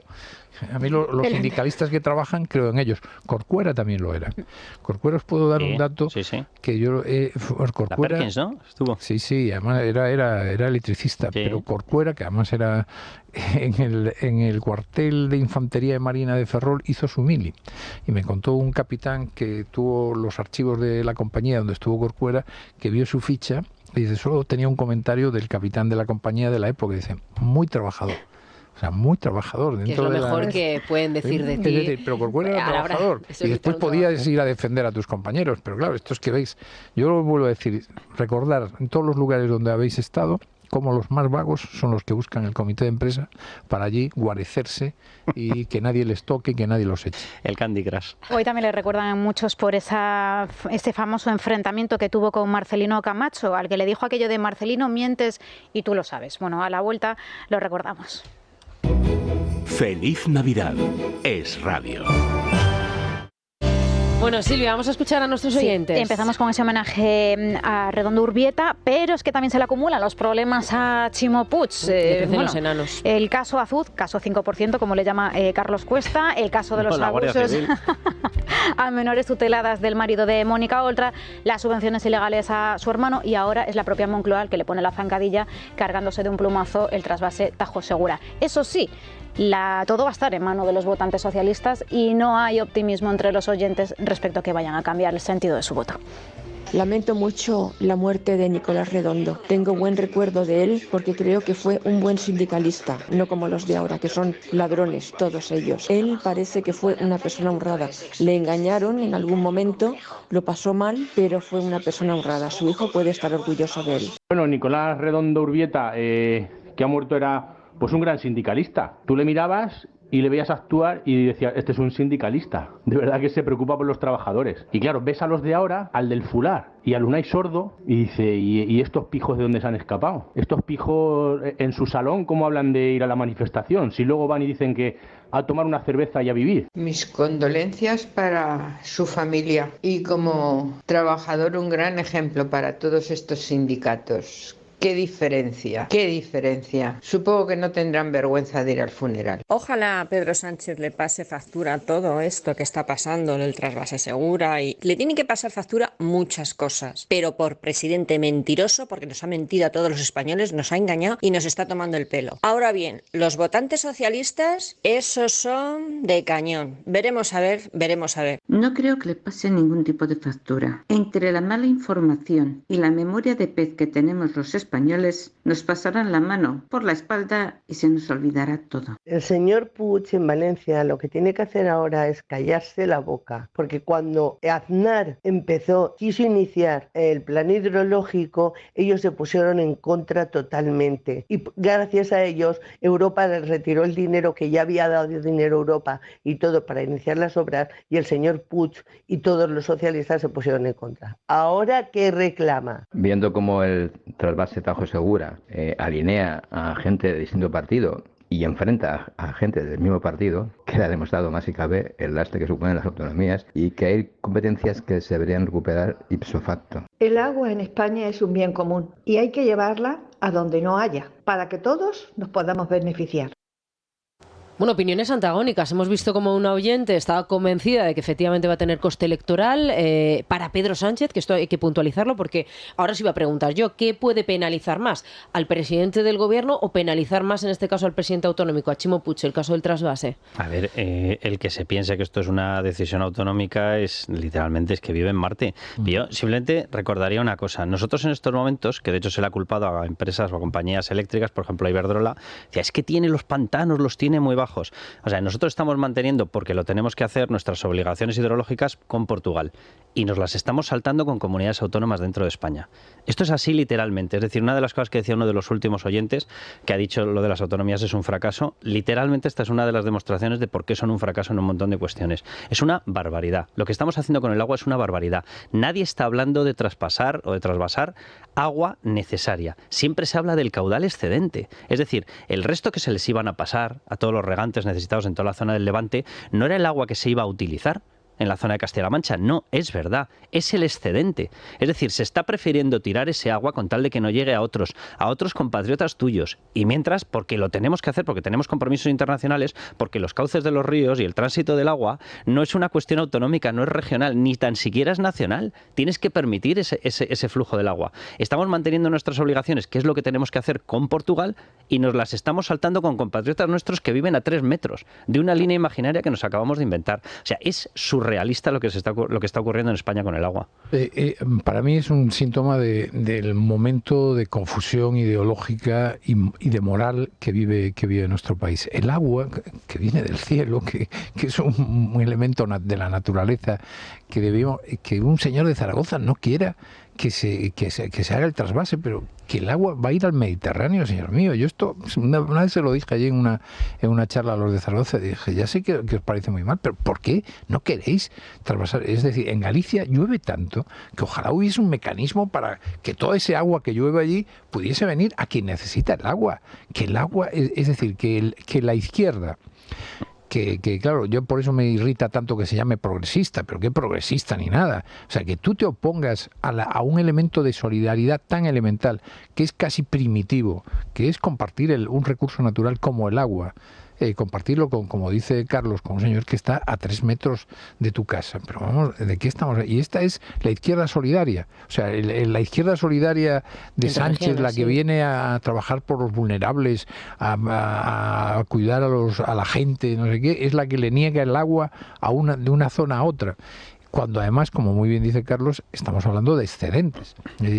A mí los sindicalistas que trabajan, creo en ellos. Corcuera también lo era. Corcuera, os puedo dar un dato que yo... Corcuera, la Perkins, ¿no? Estuvo. Sí, además era electricista, pero Corcuera, que además era en el cuartel de infantería de Marina de Ferrol, hizo su mili. Y me contó un capitán que tuvo los archivos de la compañía donde estuvo Corcuera, que vio su ficha, y dice, solo tenía un comentario del capitán de la compañía de la época, y dice, muy trabajador. O sea, muy trabajador. Que es lo mejor que pueden decir de ti. Pero Corcuera era trabajador. Y después podías ir a defender a tus compañeros. Pero claro, esto es que veis, yo lo vuelvo a decir, recordar en todos los lugares donde habéis estado, como los más vagos son los que buscan el comité de empresa para allí guarecerse y que nadie les toque y que nadie los eche. El Candy Crush. Hoy también le recuerdan a muchos por ese famoso enfrentamiento que tuvo con Marcelino Camacho, al que le dijo aquello de Marcelino, mientes y tú lo sabes. Bueno, a la vuelta lo recordamos. Feliz Navidad. Es Radio. Bueno, Silvia, vamos a escuchar a nuestros oyentes. Empezamos con ese homenaje a Redondo Urbieta, pero es que también se le acumulan los problemas a Chimo Puig. Los enanos. El caso Azud, caso 5%, como le llama Carlos Cuesta, el caso de los abusos a menores tuteladas del marido de Mónica Oltra, las subvenciones ilegales a su hermano y ahora es la propia Moncloa el que le pone la zancadilla cargándose de un plumazo el trasvase Tajo Segura. Eso sí, todo va a estar en manos de los votantes socialistas y no hay optimismo entre los oyentes respecto a que vayan a cambiar el sentido de su voto. Lamento mucho la muerte de Nicolás Redondo. Tengo buen recuerdo de él porque creo que fue un buen sindicalista, no como los de ahora, que son ladrones, todos ellos. Él parece que fue una persona honrada. Le engañaron en algún momento, lo pasó mal, pero fue una persona honrada. Su hijo puede estar orgulloso de él. Bueno, Nicolás Redondo Urbieta, que ha muerto, era pues un gran sindicalista. Tú le mirabas y le veías actuar y decías, este es un sindicalista, de verdad que se preocupa por los trabajadores. Y claro, ves a los de ahora, al del Fular y al Unai Sordo, y dice, ¿y estos pijos de dónde se han escapado? Estos pijos en su salón, ¿cómo hablan de ir a la manifestación? Si luego van y dicen que a tomar una cerveza y a vivir. Mis condolencias para su familia y como trabajador un gran ejemplo para todos estos sindicatos Qué diferencia, qué diferencia. Supongo que no tendrán vergüenza de ir al funeral. Ojalá a Pedro Sánchez le pase factura todo esto que está pasando en el trasvase Segura, y le tiene que pasar factura muchas cosas, pero por presidente mentiroso, porque nos ha mentido a todos los españoles, nos ha engañado y nos está tomando el pelo. Ahora bien, los votantes socialistas, esos son de cañón. Veremos a ver, veremos a ver. No creo que le pase ningún tipo de factura. Entre la mala información y la memoria de pez que tenemos los españoles, nos pasarán la mano por la espalda y se nos olvidará todo. El señor Puig en Valencia lo que tiene que hacer ahora es callarse la boca, porque cuando Aznar quiso iniciar el plan hidrológico, ellos se pusieron en contra totalmente, y gracias a ellos Europa les retiró el dinero que ya había dado dinero a Europa y todo para iniciar las obras, y el señor Puig y todos los socialistas se pusieron en contra. ¿Ahora qué reclama? Viendo cómo el trasvase Tajo Segura alinea a gente de distinto partido y enfrenta a gente del mismo partido, queda demostrado más si cabe el lastre que suponen las autonomías y que hay competencias que se deberían recuperar ipso facto. El agua en España es un bien común y hay que llevarla a donde no haya, para que todos nos podamos beneficiar. Bueno, opiniones antagónicas. Hemos visto como una oyente estaba convencida de que efectivamente va a tener coste electoral para Pedro Sánchez, que esto hay que puntualizarlo porque ahora sí iba a preguntar yo, ¿qué puede penalizar más? ¿Al presidente del gobierno o penalizar más en este caso al presidente autonómico, a Chimo Puig, el caso del trasvase? A ver, el que se piense que esto es una decisión autonómica es literalmente es que vive en Marte. Yo simplemente recordaría una cosa. Nosotros en estos momentos, que de hecho se le ha culpado a empresas o a compañías eléctricas, por ejemplo a Iberdrola, es que tiene los pantanos, los tiene muy bajos. O sea, nosotros estamos manteniendo, porque lo tenemos que hacer, nuestras obligaciones hidrológicas con Portugal y nos las estamos saltando con comunidades autónomas dentro de España. Esto es así literalmente. Es decir, una de las cosas que decía uno de los últimos oyentes, que ha dicho lo de las autonomías es un fracaso, literalmente esta es una de las demostraciones de por qué son un fracaso en un montón de cuestiones. Es una barbaridad. Lo que estamos haciendo con el agua es una barbaridad. Nadie está hablando de traspasar o de trasvasar agua necesaria. Siempre se habla del caudal excedente. Es decir, el resto que se les iban a pasar a todos los regantes necesitados en toda la zona del Levante no era el agua que se iba a utilizar en la zona de Castilla-La Mancha. No, es verdad, es el excedente. Es decir, se está prefiriendo tirar ese agua con tal de que no llegue a otros compatriotas tuyos. Y mientras, porque lo tenemos que hacer, porque tenemos compromisos internacionales, porque los cauces de los ríos y el tránsito del agua no es una cuestión autonómica, no es regional, ni tan siquiera es nacional. Tienes que permitir ese flujo del agua. Estamos manteniendo nuestras obligaciones, que es lo que tenemos que hacer con Portugal, y nos las estamos saltando con compatriotas nuestros que viven a 3 metros de una línea imaginaria que nos acabamos de inventar. O sea, es surrealista lo que está ocurriendo en España con el agua. Para mí es un síntoma del momento de confusión ideológica y de moral que vive nuestro país. El agua, que viene del cielo, que es un elemento de la naturaleza, que un señor de Zaragoza no quiera que se haga el trasvase, pero que el agua va a ir al Mediterráneo, señor mío. Yo esto una vez se lo dije allí en una charla a los de Zaragoza, dije, ya sé que os parece muy mal, pero ¿por qué no queréis trasvasar? Es decir, en Galicia llueve tanto que ojalá hubiese un mecanismo para que todo ese agua que llueve allí pudiese venir a quien necesita el agua. Que el agua, es decir, que la izquierda, que claro, yo por eso me irrita tanto que se llame progresista, pero qué progresista ni nada. O sea, que tú te opongas a un elemento de solidaridad tan elemental, que es casi primitivo, que es compartir un recurso natural como el agua. Compartirlo como dice Carlos, con un señor que está a 3 metros de tu casa. Pero vamos, ¿de qué estamos? Y esta es la izquierda solidaria. O sea, la izquierda solidaria de Sánchez, la que viene a trabajar por los vulnerables, a cuidar a la gente, no sé qué, es la que le niega el agua de una zona a otra. Cuando además, como muy bien dice Carlos, estamos hablando de excedentes.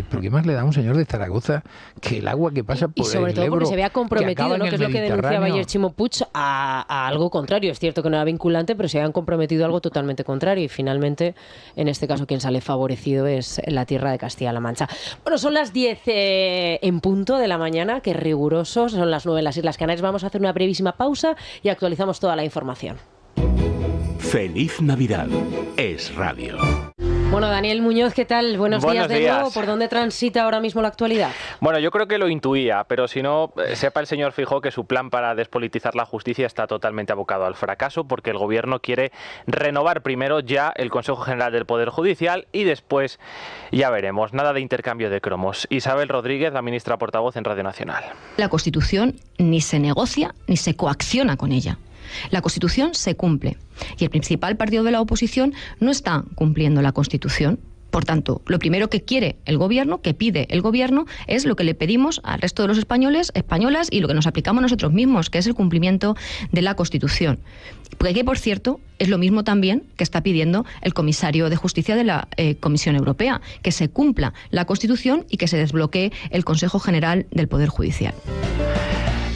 ¿Por qué más le da a un señor de Zaragoza que el agua que pasa por el Ebro, y sobre todo porque se vea comprometido, ¿no? Que es lo que denunciaba ayer Chimo Puig, a algo contrario? Es cierto que no era vinculante, pero se habían comprometido a algo totalmente contrario, y finalmente, en este caso, quien sale favorecido es la tierra de Castilla-La Mancha. Bueno, son las 10 en punto de la mañana, que rigurosos, son las 9 en las Islas Canarias. Vamos a hacer una brevísima pausa y actualizamos toda la información. Feliz Navidad. Es Radio. Bueno, Daniel Muñoz, ¿qué tal? Buenos días de nuevo. ¿Por dónde transita ahora mismo la actualidad? Bueno, yo creo que lo intuía, pero si no, sepa el señor Feijóo que su plan para despolitizar la justicia está totalmente abocado al fracaso, porque el gobierno quiere renovar primero ya el Consejo General del Poder Judicial y después ya veremos. Nada de intercambio de cromos. Isabel Rodríguez, la ministra portavoz en Radio Nacional. La Constitución ni se negocia ni se coacciona con ella. La Constitución se cumple y el principal partido de la oposición no está cumpliendo la Constitución. Por tanto, lo primero que quiere el Gobierno, que pide el Gobierno, es lo que le pedimos al resto de los españoles, españolas y lo que nos aplicamos nosotros mismos, que es el cumplimiento de la Constitución. Que, por cierto, es lo mismo también que está pidiendo el comisario de Justicia de la Comisión Europea, que se cumpla la Constitución y que se desbloquee el Consejo General del Poder Judicial.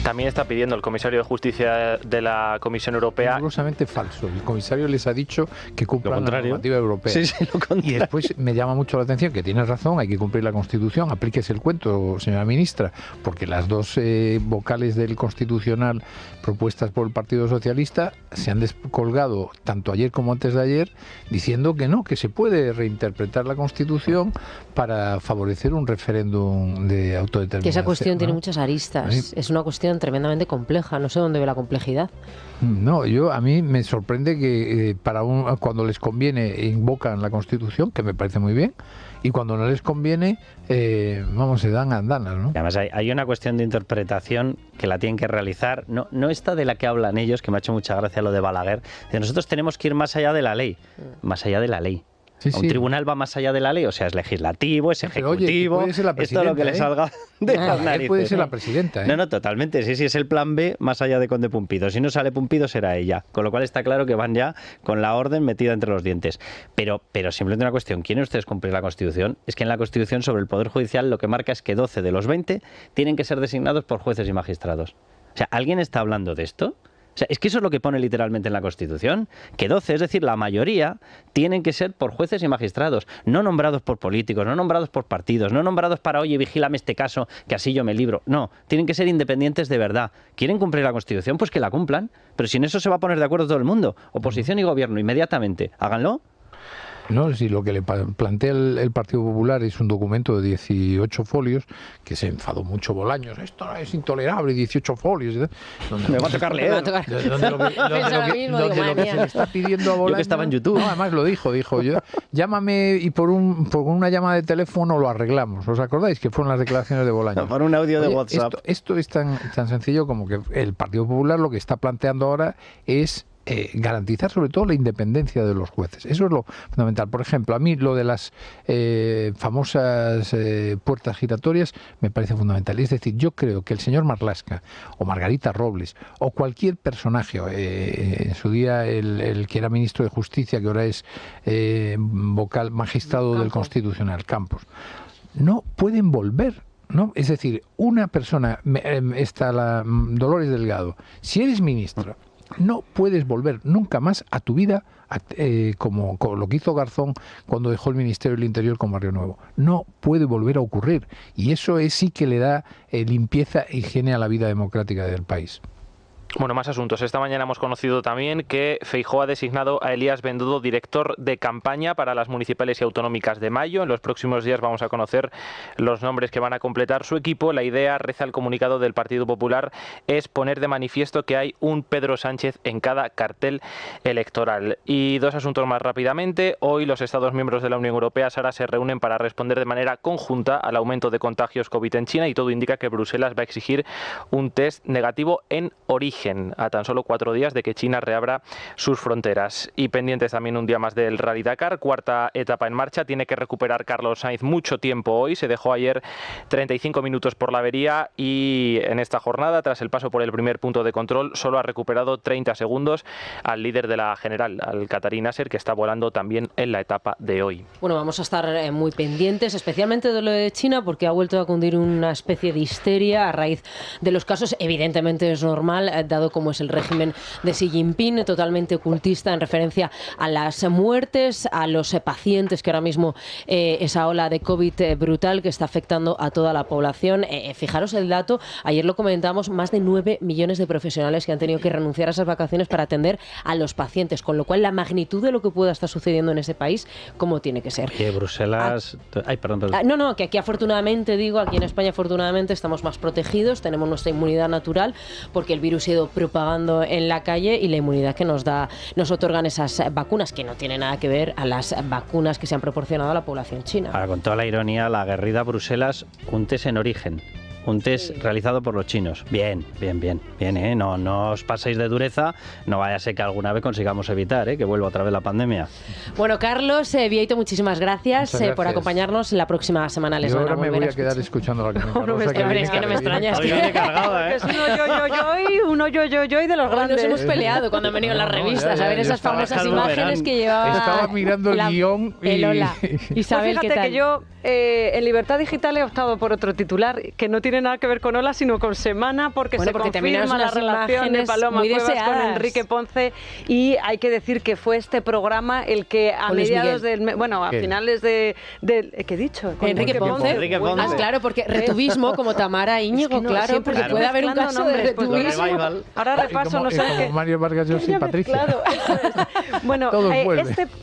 También está pidiendo el comisario de Justicia de la Comisión Europea. Rigurosamente falso. El comisario les ha dicho que cumplan la normativa europea. Sí, lo contrario. Y después me llama mucho la atención que tienes razón, hay que cumplir la Constitución. Aplíquese el cuento, señora ministra, porque las dos vocales del Constitucional propuestas por el Partido Socialista se han descolgado tanto ayer como antes de ayer diciendo que no, que se puede reinterpretar la Constitución para favorecer un referéndum de autodeterminación. Que esa cuestión tiene muchas aristas. Es una cuestión tremendamente compleja. No sé dónde ve la complejidad. No, a mí me sorprende que cuando les conviene invocan la Constitución, que me parece muy bien, y cuando no les conviene, se dan andanas, ¿no? Además, hay una cuestión de interpretación que la tienen que realizar, no esta de la que hablan ellos, que me ha hecho mucha gracia lo de Balaguer, de nosotros tenemos que ir más allá de la ley, más allá de la ley. Sí, un tribunal va más allá de la ley, o sea, es legislativo, es ejecutivo, es todo lo que le salga de las narices. Puede ser la presidenta, ¿eh? No, totalmente, sí, es el plan B más allá de Conde Pumpido. Si no sale Pumpido, será ella. Con lo cual está claro que van ya con la orden metida entre los dientes. Pero simplemente una cuestión, ¿quieren ustedes cumplir la Constitución? Es que en la Constitución sobre el Poder Judicial lo que marca es que 12 de los 20 tienen que ser designados por jueces y magistrados. O sea, ¿alguien está hablando de esto? O sea, es que eso es lo que pone literalmente en la Constitución, que 12, es decir, la mayoría, tienen que ser por jueces y magistrados, no nombrados por políticos, no nombrados por partidos, no nombrados para, oye, vigílame este caso, que así yo me libro. No, tienen que ser independientes de verdad. ¿Quieren cumplir la Constitución? Pues que la cumplan. Pero si en eso se va a poner de acuerdo todo el mundo, oposición y gobierno, inmediatamente, háganlo. No, si lo que le plantea el Partido Popular es un documento de 18 folios, que se enfadó mucho Bolaños, esto es intolerable, 18 folios. Me va a tocar leer. Donde lo que se le está pidiendo a Bolaños... Yo que estaba en YouTube. No, además lo dijo, yo, llámame y por una llamada de teléfono lo arreglamos. ¿Os acordáis que fueron las declaraciones de Bolaños? Por un audio de WhatsApp. Esto es tan sencillo como que el Partido Popular lo que está planteando ahora es garantizar sobre todo la independencia de los jueces. Eso es lo fundamental. Por ejemplo, a mí lo de las famosas puertas giratorias me parece fundamental. Es decir, yo creo que el señor Marlaska o Margarita Robles o cualquier personaje, en su día el que era ministro de Justicia, que ahora es vocal magistrado del Constitucional, Campos, no pueden volver. ¿No? Es decir, una persona, Dolores Delgado, si eres ministro, no puedes volver nunca más a tu vida como lo que hizo Garzón cuando dejó el Ministerio del Interior con Barrio Nuevo. No puede volver a ocurrir. Y eso sí que le da limpieza e higiene a la vida democrática del país. Bueno, más asuntos. Esta mañana hemos conocido también que Feijóo ha designado a Elías Bendodo director de campaña para las municipales y autonómicas de mayo. En los próximos días vamos a conocer los nombres que van a completar su equipo. La idea, reza el comunicado del Partido Popular, es poner de manifiesto que hay un Pedro Sánchez en cada cartel electoral. Y dos asuntos más rápidamente. Hoy los Estados miembros de la Unión Europea, Sara, se reúnen para responder de manera conjunta al aumento de contagios COVID en China y todo indica que Bruselas va a exigir un test negativo en origen, a tan solo 4 días de que China reabra sus fronteras. Y pendientes también un día más del Rally Dakar, cuarta etapa en marcha. Tiene que recuperar Carlos Sainz mucho tiempo hoy. Se dejó ayer 35 minutos por la avería y en esta jornada, tras el paso por el primer punto de control, solo ha recuperado 30 segundos al líder de la general, al Qatarí Nasser, que está volando también en la etapa de hoy. Bueno, vamos a estar muy pendientes, especialmente de lo de China, porque ha vuelto a cundir una especie de histeria a raíz de los casos, evidentemente es normal, dado como es el régimen de Xi Jinping, totalmente ocultista en referencia a las muertes, a los pacientes que ahora mismo esa ola de COVID brutal que está afectando a toda la población. Fijaros el dato, ayer lo comentamos, más de 9 millones de profesionales que han tenido que renunciar a esas vacaciones para atender a los pacientes, con lo cual la magnitud de lo que pueda estar sucediendo en ese país, ¿cómo tiene que ser? Que Bruselas... perdón. No, que aquí afortunadamente, aquí en España afortunadamente estamos más protegidos, tenemos nuestra inmunidad natural, porque el virus se ha ido propagando en la calle y la inmunidad que nos otorgan esas vacunas, que no tiene nada que ver a las vacunas que se han proporcionado a la población china. Ahora, con toda la ironía, la aguerrida Bruselas, un test en origen. Un test realizado por los chinos. Bien, ¿eh? No os paséis de dureza, no vaya a ser que alguna vez consigamos evitar que vuelva otra vez la pandemia. Bueno, Carlos Vieito, muchísimas gracias por acompañarnos la próxima semana. Yo ahora me voy a quedar escuchando la que es que no me extraña. Es uno yo de los grandes. Nos hemos peleado cuando han venido las revistas a ver esas famosas imágenes que llevaba. Estaba mirando el guión y Lola. Isabel, ¿qué tal? Que yo en Libertad Digital he optado por otro titular que no tiene nada que ver con Ola, sino con Semana, porque se confirma la relación de Paloma Cuevas con Enrique Ponce, y hay que decir que fue este programa el que a mediados del... Bueno, a finales de ¿qué he dicho? Enrique Ponce. Claro, porque retubismo como Tamara Íñigo, claro, porque puede haber un caso de retubismo. Ahora repaso, no sé qué. Mario Vargas Llosa y Patricia. Claro, bueno,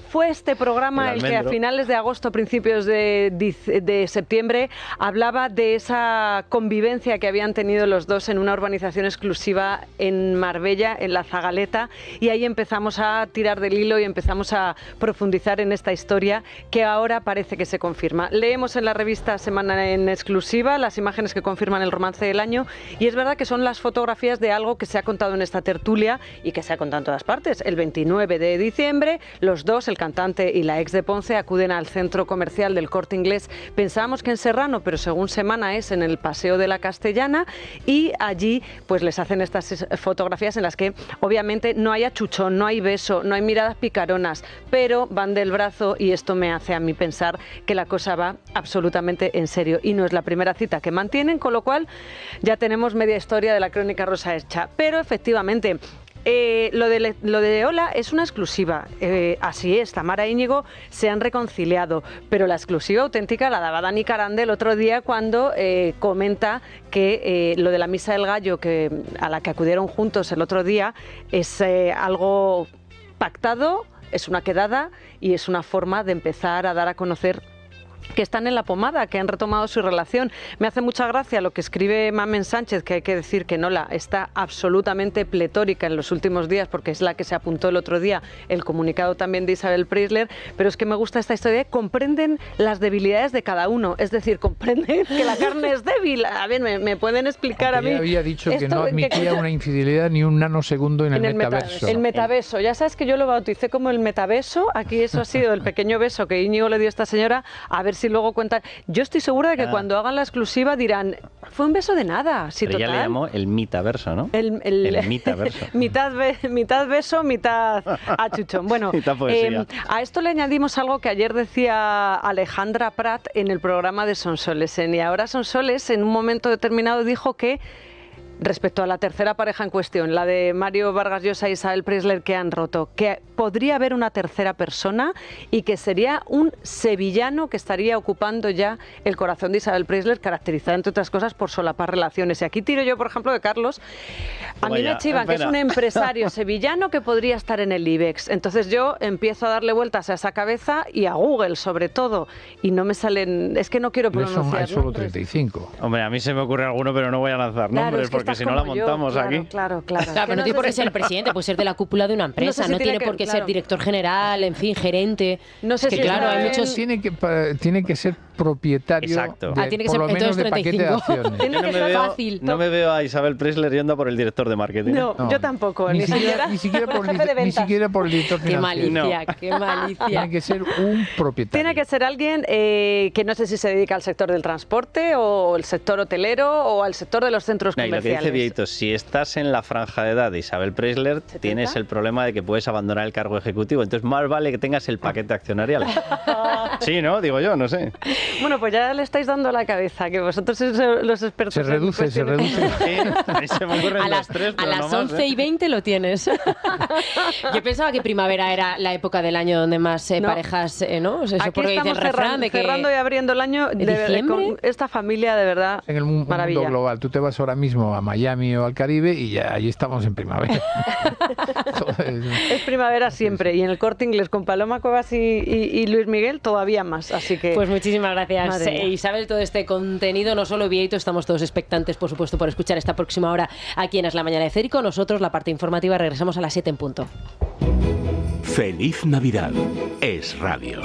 fue este programa el que a finales de agosto, principios de septiembre, hablaba de esa convivencia que habían tenido los dos en una urbanización exclusiva en Marbella, en la Zagaleta, y ahí empezamos a tirar del hilo y empezamos a profundizar en esta historia que ahora parece que se confirma. Leemos en la revista Semana en exclusiva las imágenes que confirman el romance del año, y es verdad que son las fotografías de algo que se ha contado en esta tertulia y que se ha contado en todas partes. El 29 de diciembre, los dos, el cantante y la ex de Ponce, acuden al centro comercial del Corte Inglés. Pensábamos que en Serrano, pero según Semana es en el Paseo de la Castellana, y allí pues les hacen estas fotografías en las que obviamente no hay achuchón, no hay beso, no hay miradas picaronas, pero van del brazo, y esto me hace a mí pensar que la cosa va absolutamente en serio, y no es la primera cita que mantienen, con lo cual ya tenemos media historia de la crónica rosa hecha. Pero efectivamente, lo de Ola es una exclusiva, así es, Tamara e Íñigo se han reconciliado, pero la exclusiva auténtica la daba Dani Carande el otro día cuando comenta que lo de la Misa del Gallo a la que acudieron juntos el otro día es algo pactado, es una quedada y es una forma de empezar a dar a conocer que están en la pomada, que han retomado su relación. Me hace mucha gracia lo que escribe Mamen Sánchez, que hay que decir que Ola está absolutamente pletórica en los últimos días, porque es la que se apuntó el otro día el comunicado también de Isabel Preisler, pero es que me gusta esta historia, comprenden las debilidades de cada uno, es decir, comprenden que la carne es débil. A ver, ¿me pueden explicar a mí? Ella había dicho que no admitía una infidelidad ni un nanosegundo en el metaverso. El metaverso, ya sabes que yo lo bauticé como el metabeso, aquí eso ha sido el pequeño beso que Íñigo le dio a esta señora, a ver si luego cuentan. Yo estoy segura de que cuando hagan la exclusiva dirán, fue un beso de nada. Sí, pero total. Ella le llamó el mitaverso, ¿no? El mitaverso. mitad beso, mitad achuchón. Bueno, a esto le añadimos algo que ayer decía Alejandra Prat en el programa de Sonsoles. Y ahora Sonsoles, en un momento determinado, dijo que respecto a la tercera pareja en cuestión, la de Mario Vargas Llosa y Isabel Preisler, que han roto, que podría haber una tercera persona y que sería un sevillano que estaría ocupando ya el corazón de Isabel Preisler, caracterizada entre otras cosas por solapar relaciones. Y aquí tiro yo, por ejemplo, de Carlos. A mí me chivan que es un empresario sevillano que podría estar en el IBEX. Entonces yo empiezo a darle vueltas a esa cabeza y a Google sobre todo, y no me salen, es que no quiero pronunciar. Hay solo 35. Hombre, a mí se me ocurre alguno, pero no voy a lanzar nombres, porque si no la montamos aquí. Claro. Pero no tiene por qué ser el presidente, puede ser de la cúpula de una empresa, no tiene por qué ser director general, en fin, gerente. No sé si claro, hay muchos... Tiene que ser propietario. Exacto. Tiene que por ser lo menos de paquete de acciones. Tiene que ser fácil. No me veo a Isabel Preisler yendo por el director de marketing. No, yo tampoco. Ni siquiera por el director financiero. Qué malicia. Tiene que ser un propietario. Tiene que ser alguien que no sé si se dedica al sector del transporte o el sector hotelero o al sector de los centros comerciales. Lo que dice Vieito, si estás en la franja de edad de Isabel Preisler, tienes el problema de que puedes abandonar el cargo ejecutivo. Entonces más vale que tengas el paquete accionarial. Sí, ¿no? Digo yo, no sé. Bueno, pues ya le estáis dando a la cabeza, que vosotros sois los expertos. Se reduce. Sí, ahí se me ocurren los tres, pero a las 11:20 lo tienes. Yo pensaba que primavera era la época del año donde más parejas, ¿no? Eso aquí porque dice el refrán de que cerrando y abriendo el año con esta familia, de verdad, en el mundo maravilla. global. Tú te vas ahora mismo a Miami o al Caribe y ya allí estamos en primavera. Es primavera siempre, y en el Corte Inglés con Paloma Cuevas y Luis Miguel todavía más, así que... Pues muchísimas gracias, Isabel, todo este contenido, no solo Vieito, estamos todos expectantes, por supuesto, por escuchar esta próxima hora aquí en Es la Mañana de Cérico. Nosotros, la parte informativa, regresamos a las 7 en punto. Feliz Navidad. Es Radio.